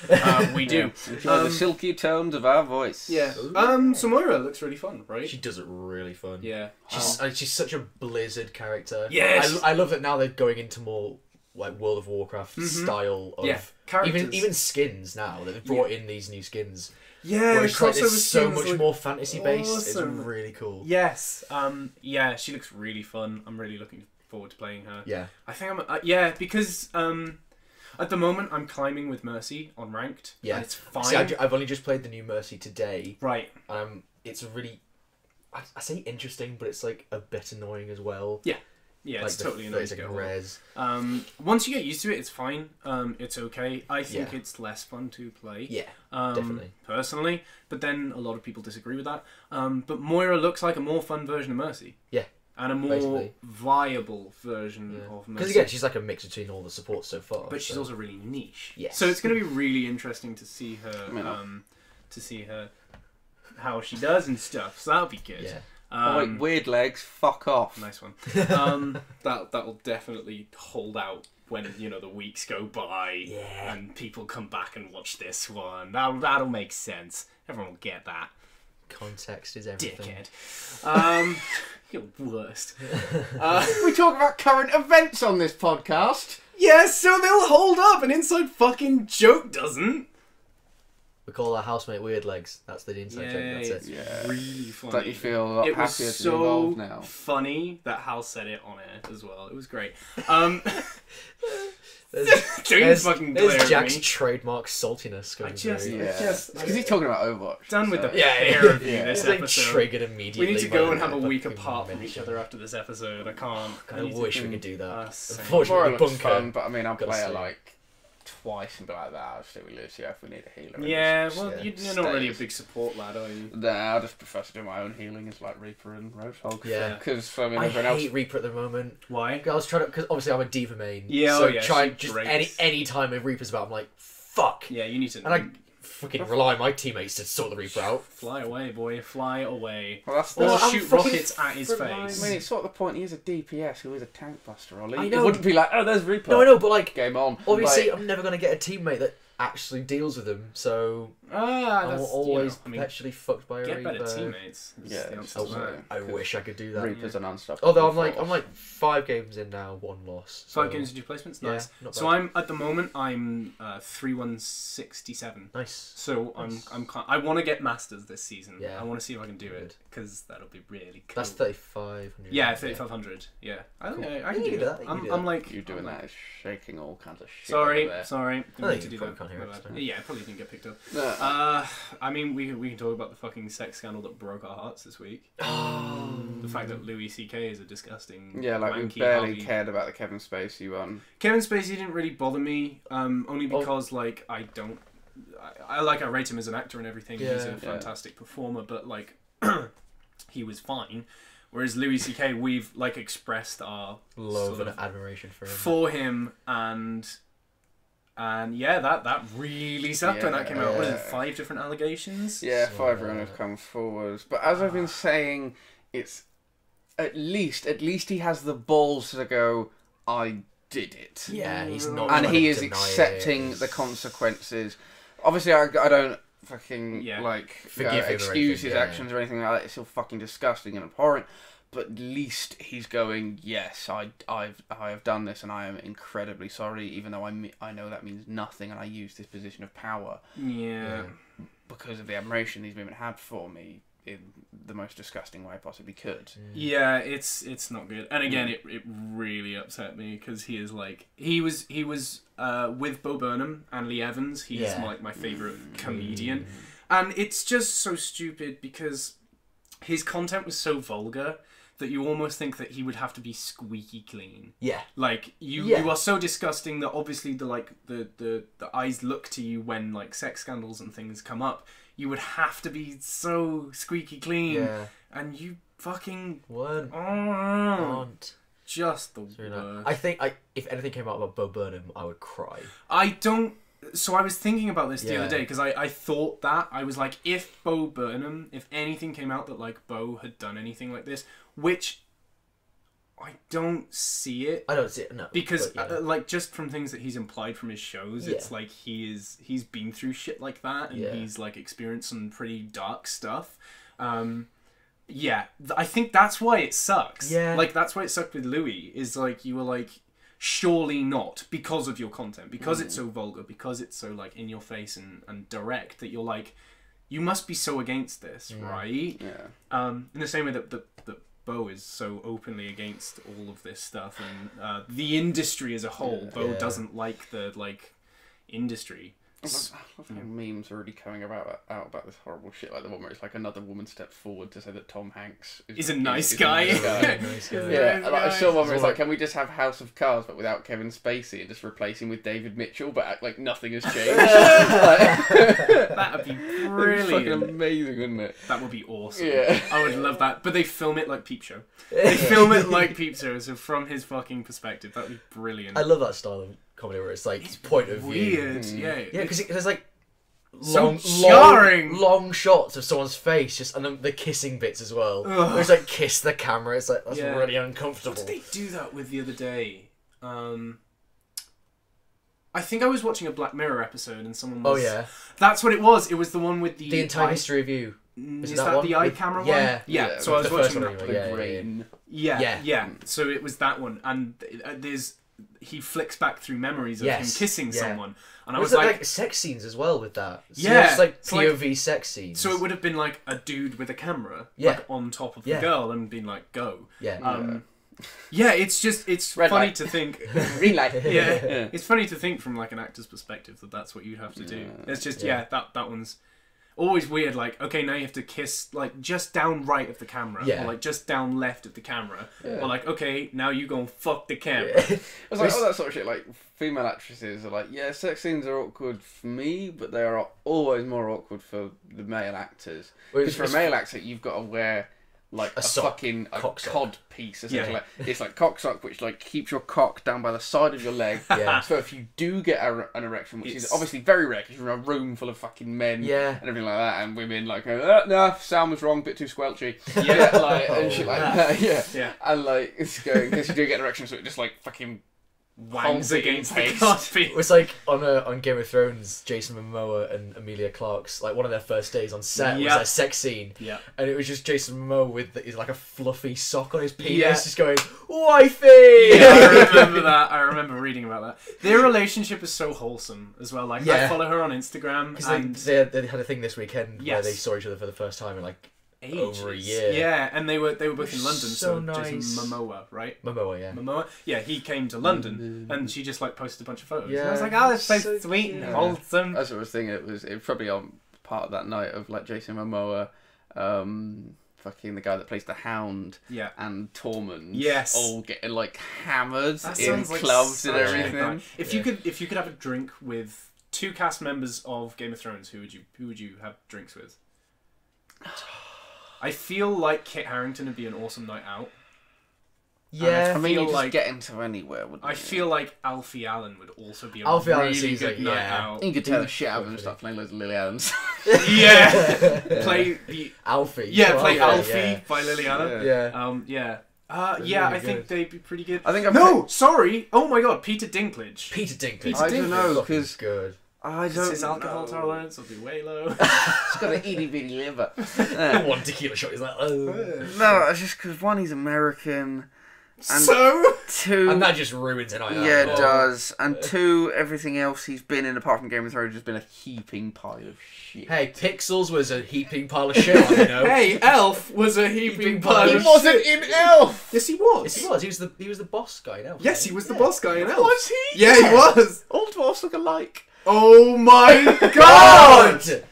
[SPEAKER 3] We do.
[SPEAKER 2] Enjoy the silky tones of our voice.
[SPEAKER 3] Yeah. So Moira looks really fun, right?
[SPEAKER 1] She does it really fun.
[SPEAKER 3] Yeah.
[SPEAKER 1] She's such a Blizzard character.
[SPEAKER 3] Yes!
[SPEAKER 1] I love that now they're going into more like World of Warcraft style of
[SPEAKER 3] Yeah, characters.
[SPEAKER 1] even skins now that they've brought in these new skins.
[SPEAKER 3] Yeah,
[SPEAKER 1] Where
[SPEAKER 3] the
[SPEAKER 1] it's like
[SPEAKER 3] crossover
[SPEAKER 1] it's so
[SPEAKER 3] skins
[SPEAKER 1] much
[SPEAKER 3] look
[SPEAKER 1] more fantasy based.
[SPEAKER 3] awesome.
[SPEAKER 1] It's really cool.
[SPEAKER 3] Yes. Yeah, she looks really fun. I'm really looking forward to playing her.
[SPEAKER 1] Yeah.
[SPEAKER 3] I think I'm. Yeah, because at the moment I'm climbing with Mercy on ranked.
[SPEAKER 1] Yeah.
[SPEAKER 3] And it's fine.
[SPEAKER 1] See, I've only just played the new Mercy today.
[SPEAKER 3] Right.
[SPEAKER 1] It's a really, I say interesting, but it's like a bit annoying as well.
[SPEAKER 3] Yeah,
[SPEAKER 1] like
[SPEAKER 3] it's totally annoying to get hold of.
[SPEAKER 1] res.
[SPEAKER 3] Once you get used to it, it's fine. It's okay. I think
[SPEAKER 1] Yeah.
[SPEAKER 3] it's less fun to play.
[SPEAKER 1] Yeah, definitely.
[SPEAKER 3] Personally, but then a lot of people disagree with that. But Moira looks like a more fun version of Mercy.
[SPEAKER 1] Yeah,
[SPEAKER 3] and a more
[SPEAKER 1] basically.
[SPEAKER 3] viable version of Mercy.
[SPEAKER 1] Because again, she's like a mix between all the supports so far.
[SPEAKER 3] but she's
[SPEAKER 1] so.
[SPEAKER 3] also really niche.
[SPEAKER 1] Yes.
[SPEAKER 3] So it's going to be really interesting to see her, how she does and stuff. So that'll be good.
[SPEAKER 1] Yeah.
[SPEAKER 2] Oh, wait, weird legs, fuck off.
[SPEAKER 3] Nice one. That'll definitely hold out when the weeks go by and people come back and watch this one. That'll make sense. Everyone will get that.
[SPEAKER 1] Context is everything.
[SPEAKER 3] Dickhead. You're worst.
[SPEAKER 2] We talk about current events on this podcast.
[SPEAKER 3] Yeah, so they'll hold up. An inside fucking joke doesn't.
[SPEAKER 1] We call our housemate Weird Legs. That's the inside joke. That's it.
[SPEAKER 2] Yeah.
[SPEAKER 3] Really funny.
[SPEAKER 2] Don't you feel a lot
[SPEAKER 3] It was
[SPEAKER 2] happier to be
[SPEAKER 3] so
[SPEAKER 2] involved now?
[SPEAKER 3] funny that Hal said it on air as well. It was great.
[SPEAKER 1] There's
[SPEAKER 3] fucking glare at
[SPEAKER 1] Jack's
[SPEAKER 3] me.
[SPEAKER 1] trademark saltiness going
[SPEAKER 3] just-
[SPEAKER 1] through.
[SPEAKER 2] Yeah.
[SPEAKER 3] Just-
[SPEAKER 2] Because he's talking about Overwatch.
[SPEAKER 3] Done with
[SPEAKER 2] so-
[SPEAKER 3] the
[SPEAKER 1] Yeah,
[SPEAKER 3] peer review
[SPEAKER 2] yeah.
[SPEAKER 3] this
[SPEAKER 1] It's like
[SPEAKER 3] episode.
[SPEAKER 1] triggered immediately.
[SPEAKER 3] We need to
[SPEAKER 1] by
[SPEAKER 3] go
[SPEAKER 1] the
[SPEAKER 3] and have a week
[SPEAKER 1] fucking
[SPEAKER 3] apart from each
[SPEAKER 1] mention.
[SPEAKER 3] other after this episode. I can't.
[SPEAKER 1] I wish we could do that.
[SPEAKER 3] same.
[SPEAKER 1] Unfortunately,
[SPEAKER 2] Moira
[SPEAKER 1] the
[SPEAKER 2] looks
[SPEAKER 1] bunker.
[SPEAKER 2] fun, but I mean, I'll
[SPEAKER 1] Gotta
[SPEAKER 2] play her
[SPEAKER 1] see.
[SPEAKER 2] like twice and be like that. I'll stick with Lucia if we need a healer.
[SPEAKER 3] Yeah,
[SPEAKER 2] Just,
[SPEAKER 3] well,
[SPEAKER 1] yeah,
[SPEAKER 3] you're not really a
[SPEAKER 2] stays.
[SPEAKER 3] big support lad, are you?
[SPEAKER 2] Nah, I just prefer to do my own healing as like Reaper and Roadhog.
[SPEAKER 1] Yeah.
[SPEAKER 2] Because I mean,
[SPEAKER 1] I
[SPEAKER 2] everyone
[SPEAKER 1] hate
[SPEAKER 2] else.
[SPEAKER 1] Reaper at the moment.
[SPEAKER 3] Why?
[SPEAKER 1] I was trying to, because obviously I'm a Diva main.
[SPEAKER 3] Yeah,
[SPEAKER 1] so
[SPEAKER 3] oh yeah,
[SPEAKER 1] try
[SPEAKER 3] she
[SPEAKER 1] just
[SPEAKER 3] breaks.
[SPEAKER 1] any time a Reaper's about, I'm like, fuck.
[SPEAKER 3] Yeah, you need to.
[SPEAKER 1] And I fucking rely on my teammates to sort the Reaper out.
[SPEAKER 3] Fly away, boy. Fly away.
[SPEAKER 2] Well, that's
[SPEAKER 3] Or
[SPEAKER 1] Well, I'm
[SPEAKER 3] shoot
[SPEAKER 1] fucking
[SPEAKER 3] rockets at his
[SPEAKER 1] frontline.
[SPEAKER 3] face.
[SPEAKER 2] I mean, it's sort of the point. He is a DPS who is a tank buster, Ollie.
[SPEAKER 1] I
[SPEAKER 2] It
[SPEAKER 1] know.
[SPEAKER 2] wouldn't be like, oh, there's Reaper.
[SPEAKER 1] No, I know, but like,
[SPEAKER 2] Game on.
[SPEAKER 1] obviously
[SPEAKER 2] Like,
[SPEAKER 1] I'm never going to get a teammate that actually deals with him, so I'm
[SPEAKER 3] That's
[SPEAKER 1] always
[SPEAKER 3] I mean,
[SPEAKER 1] perpetually fucked by a
[SPEAKER 3] get
[SPEAKER 1] Reaper.
[SPEAKER 3] better teammates. is
[SPEAKER 2] Yeah,
[SPEAKER 3] the
[SPEAKER 2] it's
[SPEAKER 3] answer to
[SPEAKER 2] also-
[SPEAKER 3] that.
[SPEAKER 1] I wish I could do that.
[SPEAKER 2] Reapers an unstoppable.
[SPEAKER 1] Although
[SPEAKER 2] force.
[SPEAKER 1] I'm like 5 games in now, 1 loss. So.
[SPEAKER 3] 5 games into placements,
[SPEAKER 1] Yeah,
[SPEAKER 3] nice.
[SPEAKER 1] not
[SPEAKER 3] So
[SPEAKER 1] bad.
[SPEAKER 3] I'm at the moment I'm 3-1-67.
[SPEAKER 1] Nice.
[SPEAKER 3] So
[SPEAKER 1] Nice.
[SPEAKER 3] I want to get masters this season.
[SPEAKER 1] Yeah.
[SPEAKER 3] I want to see if I can do
[SPEAKER 1] Good.
[SPEAKER 3] it because that'll be really cool.
[SPEAKER 1] That's 3,500.
[SPEAKER 3] Yeah, 3,500. Yeah, I think
[SPEAKER 1] Cool.
[SPEAKER 3] I
[SPEAKER 1] Yeah,
[SPEAKER 3] can
[SPEAKER 1] you
[SPEAKER 3] do
[SPEAKER 1] do
[SPEAKER 3] that.
[SPEAKER 1] that, you
[SPEAKER 3] I'm,
[SPEAKER 1] do
[SPEAKER 3] I'm
[SPEAKER 1] that.
[SPEAKER 3] like
[SPEAKER 2] You doing
[SPEAKER 3] I'm
[SPEAKER 2] that
[SPEAKER 3] like-
[SPEAKER 2] is shaking all kinds of shit.
[SPEAKER 3] Sorry,
[SPEAKER 2] over there.
[SPEAKER 3] sorry.
[SPEAKER 1] I
[SPEAKER 3] Didn't
[SPEAKER 1] think
[SPEAKER 3] mean to
[SPEAKER 1] you
[SPEAKER 3] do
[SPEAKER 1] probably
[SPEAKER 3] that.
[SPEAKER 1] can't hear it,
[SPEAKER 3] My bad.
[SPEAKER 1] so.
[SPEAKER 3] Yeah, probably didn't get picked up.
[SPEAKER 2] No.
[SPEAKER 3] I mean, we can talk about the fucking sex scandal that broke our hearts this week. The fact that Louis C.K. is a disgusting,
[SPEAKER 2] Yeah, like we
[SPEAKER 3] wanky,
[SPEAKER 2] barely
[SPEAKER 3] Harvey-
[SPEAKER 2] cared about the Kevin Spacey one.
[SPEAKER 3] Kevin Spacey didn't really bother me, only
[SPEAKER 1] Oh.
[SPEAKER 3] because like I rate him as an actor and everything. He's
[SPEAKER 1] Yeah.
[SPEAKER 3] a fantastic performer, but like he was fine. Whereas Louis C.K. we've like expressed our
[SPEAKER 1] Love
[SPEAKER 3] sort
[SPEAKER 1] and
[SPEAKER 3] of
[SPEAKER 1] admiration for him.
[SPEAKER 3] for him and yeah, that really sucked when that came out. What is it?
[SPEAKER 2] Yeah.
[SPEAKER 3] 5 different allegations.
[SPEAKER 2] Yeah,
[SPEAKER 1] So,
[SPEAKER 2] 5 round have come forward. But as I've been saying, it's at least he has the balls to go, I did it.
[SPEAKER 1] Yeah, he's not.
[SPEAKER 2] And
[SPEAKER 1] trying
[SPEAKER 2] he
[SPEAKER 1] to
[SPEAKER 2] is
[SPEAKER 1] deny
[SPEAKER 2] accepting
[SPEAKER 1] it.
[SPEAKER 2] the consequences. Obviously, I don't fucking
[SPEAKER 3] Yeah.
[SPEAKER 2] like
[SPEAKER 1] Forgive him or
[SPEAKER 2] excuse
[SPEAKER 1] anything,
[SPEAKER 2] his
[SPEAKER 1] yeah.
[SPEAKER 2] actions or anything like that. It's still fucking disgusting and abhorrent. But at least he's going, yes, I have done this, and I am incredibly sorry. Even though I know that means nothing, and I use this position of power
[SPEAKER 3] Yeah.
[SPEAKER 2] because of the admiration these women had for me. in the most disgusting way I possibly could.
[SPEAKER 3] Yeah, it's not good. And again, it really upset me because he is like he was with Bo Burnham and Lee Evans. He's like my favorite comedian, and it's just so stupid because his content was so vulgar that you almost think that he would have to be squeaky clean.
[SPEAKER 1] Yeah.
[SPEAKER 3] Like you are so disgusting that obviously the eyes look to you when like sex scandals and things come up. You would have to be so squeaky clean, and you fucking
[SPEAKER 1] weren't.
[SPEAKER 3] Just the worst.
[SPEAKER 1] I think if anything came out about Bo Burnham, I would cry.
[SPEAKER 3] So I was thinking about this the other day because I thought that I was like, if Bo Burnham, if anything came out that like Bo had done anything like this, which I don't see it.
[SPEAKER 1] I don't see it, no.
[SPEAKER 3] Because like just from things that he's implied from his shows, it's like he's been through shit like that, and he's like experienced some pretty dark stuff. I think that's why it sucks. Yeah. Like that's why it sucked with Louis, is like you were like, surely not, because of your content, because it's so vulgar, because it's so like in your face and direct, that you're like, you must be so against this, right? Yeah. In the same way that Bo is so openly against all of this stuff, and the industry as a whole. Bo doesn't like the industry.
[SPEAKER 2] Memes are really coming out about this horrible shit, like the one where it's like another woman steps forward to say that Tom Hanks is
[SPEAKER 3] a nice guy.
[SPEAKER 2] Yeah, like, I saw one where it's like, can we just have House of Cards but without Kevin Spacey and just replace him with David Mitchell, but act like nothing has changed?
[SPEAKER 3] That'd be brilliant.
[SPEAKER 2] Fucking amazing, wouldn't it?
[SPEAKER 3] That would be awesome. Yeah, I would love that. But they film it like Peep Show. They film it like Peep Show, so from his fucking perspective, that'd be brilliant.
[SPEAKER 1] I love that style of comedy where it's like point of view.
[SPEAKER 3] Weird, yeah,
[SPEAKER 1] because there's like
[SPEAKER 3] long
[SPEAKER 1] shots of someone's face, just and then the kissing bits as well. Where it's like kiss the camera. It's like that's really uncomfortable.
[SPEAKER 3] What did they do that with the other day? I think I was watching a Black Mirror episode and someone was.
[SPEAKER 1] Oh yeah,
[SPEAKER 3] that's what it was. It was the one with the
[SPEAKER 1] entire history of you.
[SPEAKER 3] Is that the eye camera one? Yeah. So I was watching
[SPEAKER 1] that.
[SPEAKER 3] Yeah. So it was that one, and he flicks back through memories of him kissing someone, and I was like
[SPEAKER 1] sex scenes as well with that. So
[SPEAKER 3] yeah,
[SPEAKER 1] it's like POV sex scenes.
[SPEAKER 3] So it would have been like a dude with a camera, like on top of the girl, and been like, "Go." Yeah, it's funny to think.
[SPEAKER 2] Green light.
[SPEAKER 3] It's funny to think from like an actor's perspective that's what you'd have to do. It's just that one's always weird. Like, okay, now you have to kiss like just down right of the camera, or like just down left of the camera, or like, okay, now you go and fuck the camera.
[SPEAKER 2] It's like all that sort of shit. Like female actresses are like, sex scenes are awkward for me, but they are always more awkward for the male actors. Because for a male actor, you've got to wear like a fucking cod piece, essentially. It's like cock sock, which like keeps your cock down by the side of your leg. So if you do get an erection, which is obviously very rare because you're in a room full of fucking men and everything like that, and women like, no, sound was wrong, bit too squelchy. And shit like that. And like it's going because you do get an erection, so it just like fucking
[SPEAKER 3] wangs against the coffee.
[SPEAKER 1] It's like on Game of Thrones, Jason Momoa and Emilia Clarke's like one of their first days on set was their sex scene, and it was just Jason Momoa with he's like a fluffy sock on his penis, just going wifey.
[SPEAKER 3] I remember that. I remember reading about that. Their relationship is so wholesome as well. Like I follow her on Instagram
[SPEAKER 1] because they had a thing this weekend where they saw each other for the first time in like over a year.
[SPEAKER 3] Yeah, and they were both in London.
[SPEAKER 1] So nice.
[SPEAKER 3] Jason Momoa, right?
[SPEAKER 1] Momoa.
[SPEAKER 3] Yeah, he came to London, and she just like posted a bunch of photos. And I was like, oh, that's so sweet and wholesome.
[SPEAKER 2] That's what I was thinking. It was probably on part of that night of like Jason Momoa, fucking the guy that plays the Hound, and Tormund, all getting like hammered in clubs and everything.
[SPEAKER 3] If you could have a drink with two cast members of Game of Thrones, who would you have drinks with? I feel like Kit Harington would be an awesome night out.
[SPEAKER 2] Yeah, I mean, you just get into anywhere, wouldn't you?
[SPEAKER 3] I feel like Alfie Allen would also be a really good night out.
[SPEAKER 2] You could tear the shit out of him and start playing loads of Lily Allens.
[SPEAKER 3] Play the
[SPEAKER 1] Alfie.
[SPEAKER 3] Yeah, play Alfie by Lily Allen. I think they'd be pretty good. Sorry. Oh my god, Peter Dinklage.
[SPEAKER 2] I don't know, because
[SPEAKER 1] good.
[SPEAKER 3] His alcohol tolerance will be way low.
[SPEAKER 2] He's got an itty bitty liver.
[SPEAKER 1] One tequila shot is like,
[SPEAKER 2] No, it's just because one, he's American,
[SPEAKER 3] So?
[SPEAKER 2] 2...
[SPEAKER 1] And that just ruins it.
[SPEAKER 2] Yeah, it does. And 2, everything else he's been in, apart from Game of Thrones, has been a heaping pile of shit.
[SPEAKER 1] Hey, Pixels was a heaping pile of shit, you know.
[SPEAKER 3] Hey, Elf was a heaping pile
[SPEAKER 2] He
[SPEAKER 3] of
[SPEAKER 2] wasn't
[SPEAKER 3] shit.
[SPEAKER 2] in Elf!
[SPEAKER 3] Yes, he was.
[SPEAKER 1] Yes, he was. He was the boss guy in Elf.
[SPEAKER 3] Yes, he was the boss guy in Elf.
[SPEAKER 2] Was he?
[SPEAKER 3] Yeah, he was.
[SPEAKER 2] All dwarfs look alike.
[SPEAKER 3] Oh my god!
[SPEAKER 1] God!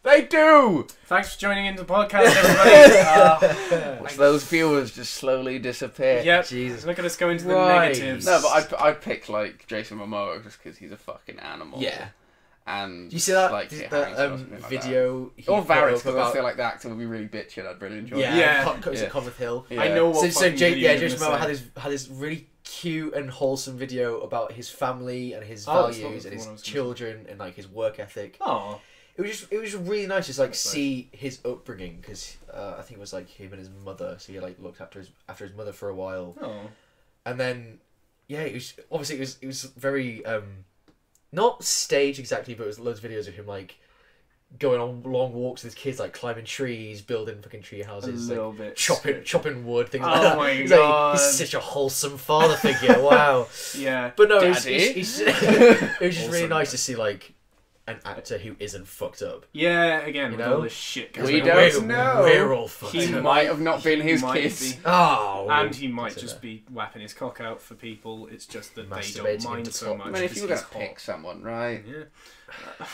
[SPEAKER 2] They do!
[SPEAKER 3] Thanks for joining into the podcast, everybody.
[SPEAKER 2] Watch those viewers just slowly disappear.
[SPEAKER 3] Yep.
[SPEAKER 1] Jesus.
[SPEAKER 3] Look at us go into the
[SPEAKER 1] Right.
[SPEAKER 3] negatives.
[SPEAKER 2] No, but I'd pick, like, Jason Momoa just because he's a fucking animal.
[SPEAKER 1] Yeah.
[SPEAKER 2] And
[SPEAKER 1] Do you see that
[SPEAKER 2] like,
[SPEAKER 1] that
[SPEAKER 2] Kit Harington or something like
[SPEAKER 1] video?
[SPEAKER 2] that. Or
[SPEAKER 1] he put
[SPEAKER 2] Varys,
[SPEAKER 1] up
[SPEAKER 2] because I feel like the actor would be really bitchy and I'd really enjoy
[SPEAKER 1] Yeah,
[SPEAKER 2] it.
[SPEAKER 3] Yeah.
[SPEAKER 1] Was it
[SPEAKER 2] Yeah.
[SPEAKER 1] Convert Hill?
[SPEAKER 2] Yeah.
[SPEAKER 3] I know what
[SPEAKER 1] So
[SPEAKER 3] fucking video you're
[SPEAKER 1] Jason
[SPEAKER 3] gonna
[SPEAKER 1] Momoa
[SPEAKER 3] say.
[SPEAKER 1] had this really cute and wholesome video about his family and his
[SPEAKER 3] Oh, that's not
[SPEAKER 1] values
[SPEAKER 3] the
[SPEAKER 1] and
[SPEAKER 3] one I
[SPEAKER 1] his
[SPEAKER 3] was gonna
[SPEAKER 1] children and like his work ethic.
[SPEAKER 3] Oh.
[SPEAKER 1] It was really nice to like
[SPEAKER 3] That's
[SPEAKER 1] see his upbringing because I think it was like him and his mother. So he like looked after his mother for a while,
[SPEAKER 3] Oh.
[SPEAKER 1] and then yeah, it was obviously it was very not staged exactly, but it was loads of videos of him like going on long walks with his kids, like climbing trees, building fucking tree houses,
[SPEAKER 3] A little
[SPEAKER 1] like,
[SPEAKER 3] bit.
[SPEAKER 1] chopping wood, things
[SPEAKER 3] Oh
[SPEAKER 1] like that.
[SPEAKER 3] my
[SPEAKER 1] He's
[SPEAKER 3] God.
[SPEAKER 1] Like, he's such a wholesome father figure. Wow.
[SPEAKER 3] Yeah.
[SPEAKER 1] But no,
[SPEAKER 2] Daddy.
[SPEAKER 1] it was just really
[SPEAKER 3] Awesome.
[SPEAKER 1] nice to see like an actor who isn't fucked up.
[SPEAKER 3] Yeah, again,
[SPEAKER 1] You
[SPEAKER 3] with
[SPEAKER 1] know?
[SPEAKER 3] all this shit
[SPEAKER 2] We
[SPEAKER 3] going on.
[SPEAKER 2] don't know.
[SPEAKER 1] We're all fucked
[SPEAKER 3] He
[SPEAKER 1] up.
[SPEAKER 2] might have not been his
[SPEAKER 3] might
[SPEAKER 2] kids.
[SPEAKER 3] be.
[SPEAKER 1] Oh,
[SPEAKER 3] And he might
[SPEAKER 1] consider.
[SPEAKER 3] just be whapping his cock out for people. It's just that they
[SPEAKER 1] Masturbating
[SPEAKER 3] don't mind
[SPEAKER 1] into
[SPEAKER 3] so
[SPEAKER 1] top.
[SPEAKER 3] much.
[SPEAKER 2] I mean, if you were
[SPEAKER 3] because
[SPEAKER 2] going to
[SPEAKER 3] he's
[SPEAKER 2] pick someone, right?
[SPEAKER 3] hot. Yeah.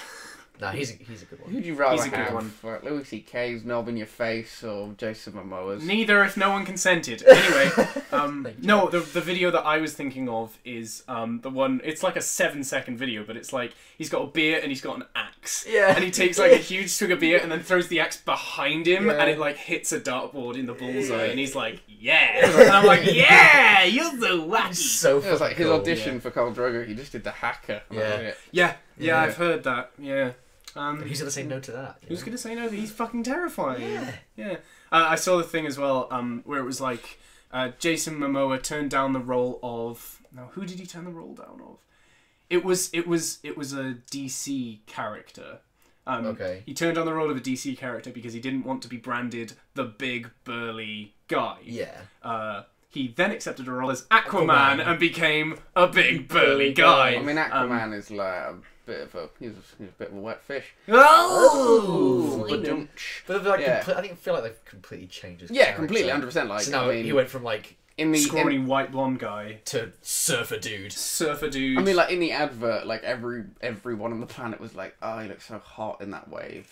[SPEAKER 1] Nah, he's a good one.
[SPEAKER 2] Who'd you rather
[SPEAKER 3] He's a good
[SPEAKER 2] have?
[SPEAKER 3] one.
[SPEAKER 2] Like Louis C.K.'s knob in your face or Jason Momoa's?
[SPEAKER 3] Neither if no one consented. Anyway,
[SPEAKER 1] Thank you.
[SPEAKER 3] no, the video that I was thinking of is the one, it's like a 7-second video, but it's like, he's got a beer and he's got an axe.
[SPEAKER 1] Yeah.
[SPEAKER 3] And he takes like a huge swig of beer and then throws the axe behind him
[SPEAKER 1] Yeah.
[SPEAKER 3] and it like hits a dartboard in the bullseye
[SPEAKER 1] Yeah.
[SPEAKER 3] and he's like, yeah! And I'm like, yeah! You're so wacky!
[SPEAKER 1] So
[SPEAKER 2] It was like his
[SPEAKER 1] cool.
[SPEAKER 2] audition for Khal Drogo. He just did the hacker. And that was
[SPEAKER 1] Yeah.
[SPEAKER 2] it.
[SPEAKER 3] Yeah, yeah,
[SPEAKER 1] Yeah.
[SPEAKER 3] I've heard that, yeah.
[SPEAKER 1] Who's gonna say no to that? you
[SPEAKER 3] Who's
[SPEAKER 1] know?
[SPEAKER 3] gonna say no? He's fucking terrifying.
[SPEAKER 1] Yeah.
[SPEAKER 3] Yeah. I saw the thing as well, where it was like Jason Momoa turned down the role of. No, who did he turn the role down of? It was a DC character.
[SPEAKER 1] Okay.
[SPEAKER 3] He turned down the role of a DC character because he didn't want to be branded the big burly guy.
[SPEAKER 1] Yeah.
[SPEAKER 3] He then accepted a role as Aquaman
[SPEAKER 1] Aquaman.
[SPEAKER 3] and became a big burly
[SPEAKER 1] Burly
[SPEAKER 3] guy.
[SPEAKER 1] guy.
[SPEAKER 2] I mean, Aquaman is like a bit of a he's a bit of a wet fish.
[SPEAKER 3] Oh!
[SPEAKER 2] Ba-dum-tsh.
[SPEAKER 1] But they've, like,
[SPEAKER 2] Yeah.
[SPEAKER 1] I feel like they've completely changed his
[SPEAKER 2] Yeah,
[SPEAKER 1] character.
[SPEAKER 2] completely, 100%. Like,
[SPEAKER 1] So now
[SPEAKER 2] I mean,
[SPEAKER 1] he went from like
[SPEAKER 2] in the
[SPEAKER 3] Scrawny white blonde guy.
[SPEAKER 1] to surfer dude.
[SPEAKER 3] Surfer dude.
[SPEAKER 2] I mean, like in the advert, like everyone on the planet was like, "Oh, he looks so hot in that wave."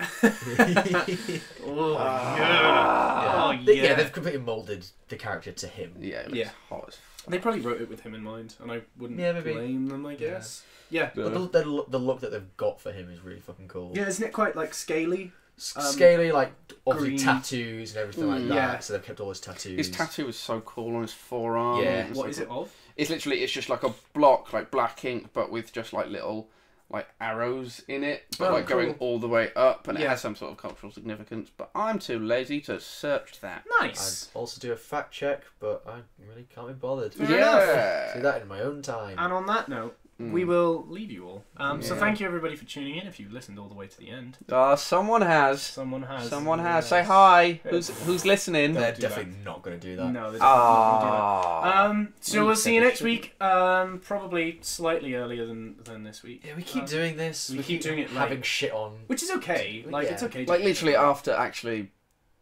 [SPEAKER 3] oh,
[SPEAKER 2] Ah.
[SPEAKER 3] yeah. Oh,
[SPEAKER 1] They-
[SPEAKER 3] yeah.
[SPEAKER 1] they've completely molded the character to him.
[SPEAKER 2] Yeah, it looks
[SPEAKER 3] Yeah.
[SPEAKER 2] hot as fuck.
[SPEAKER 3] They probably wrote it with him in mind, and I wouldn't
[SPEAKER 1] Yeah, maybe.
[SPEAKER 3] blame them, I guess. Yeah.
[SPEAKER 1] But the look that they've got for him is really fucking cool.
[SPEAKER 3] Yeah, isn't it quite, like, scaly?
[SPEAKER 1] Scaly, like obviously
[SPEAKER 3] green.
[SPEAKER 1] tattoos and everything like that.
[SPEAKER 3] Yeah.
[SPEAKER 1] So they've kept all his tattoos.
[SPEAKER 2] His tattoo is so cool on his forearm.
[SPEAKER 1] Yeah.
[SPEAKER 2] It's
[SPEAKER 3] What
[SPEAKER 2] like
[SPEAKER 3] is it of?
[SPEAKER 2] It's literally, it's just like a block, like black ink, but with just like little, like arrows in it, but
[SPEAKER 3] Oh,
[SPEAKER 2] like going
[SPEAKER 3] cool.
[SPEAKER 2] all the way up, and it
[SPEAKER 3] Yeah.
[SPEAKER 2] has some sort of cultural significance. But I'm too lazy to search that.
[SPEAKER 3] Nice.
[SPEAKER 1] I'd also do a fact check, but I really can't be bothered.
[SPEAKER 3] Fair
[SPEAKER 1] Do
[SPEAKER 2] Yeah.
[SPEAKER 1] that in my own time.
[SPEAKER 3] And on that note,
[SPEAKER 2] Mm.
[SPEAKER 3] we will leave you all. So
[SPEAKER 2] Yeah.
[SPEAKER 3] thank you, everybody, for tuning in. If you've listened all the way to the end,
[SPEAKER 2] Someone has.
[SPEAKER 3] someone has.
[SPEAKER 2] Someone has.
[SPEAKER 3] Yes.
[SPEAKER 2] Say hi.
[SPEAKER 3] Yeah.
[SPEAKER 2] Who's listening?
[SPEAKER 1] They're
[SPEAKER 3] Don't do
[SPEAKER 1] definitely not going to do that.
[SPEAKER 3] No, they're definitely not going to do that.
[SPEAKER 2] Ah.
[SPEAKER 3] So we'll see you next week. Probably slightly earlier than this week.
[SPEAKER 1] Yeah, we keep doing this.
[SPEAKER 3] we keep doing it
[SPEAKER 1] having
[SPEAKER 3] late.
[SPEAKER 1] shit on.
[SPEAKER 3] Which is okay. Like,
[SPEAKER 1] Yeah.
[SPEAKER 3] it's okay.
[SPEAKER 2] Like literally after actually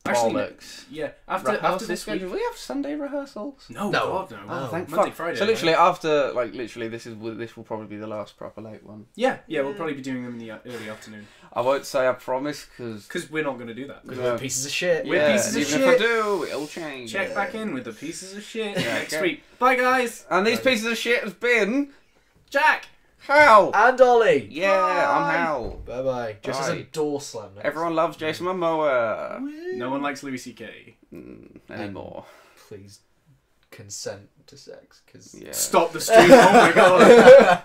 [SPEAKER 3] Actually,
[SPEAKER 2] bollocks.
[SPEAKER 3] Yeah. After this week.
[SPEAKER 2] Do we have Sunday rehearsals?
[SPEAKER 3] No,
[SPEAKER 1] No.
[SPEAKER 3] God, no.
[SPEAKER 2] Oh, thank
[SPEAKER 3] Monday,
[SPEAKER 2] fuck.
[SPEAKER 3] Friday.
[SPEAKER 2] So
[SPEAKER 3] right?
[SPEAKER 2] literally after, like literally, this will probably be the last proper late one.
[SPEAKER 3] Yeah, we'll probably be doing them in the early afternoon.
[SPEAKER 2] I won't say I promise because
[SPEAKER 3] Because we're not going to do that.
[SPEAKER 1] Because
[SPEAKER 2] No.
[SPEAKER 1] we're pieces of shit.
[SPEAKER 3] We're pieces of
[SPEAKER 2] even
[SPEAKER 3] shit.
[SPEAKER 2] if I do, it'll change.
[SPEAKER 3] Check back in with the pieces of shit
[SPEAKER 2] Yeah,
[SPEAKER 3] next
[SPEAKER 2] okay.
[SPEAKER 3] week. Bye, guys.
[SPEAKER 2] And these pieces of shit has been
[SPEAKER 3] Jack.
[SPEAKER 2] Hal.
[SPEAKER 1] And Ollie.
[SPEAKER 2] Yeah, I'm Hal.
[SPEAKER 1] Bye bye. Just as a
[SPEAKER 2] Bye.
[SPEAKER 1] door slam. next.
[SPEAKER 2] Everyone loves Jason Momoa
[SPEAKER 3] No one likes Louis C.K.
[SPEAKER 2] anymore.
[SPEAKER 1] Please consent to sex. Because
[SPEAKER 2] Yeah.
[SPEAKER 3] Stop the stream. Oh my god.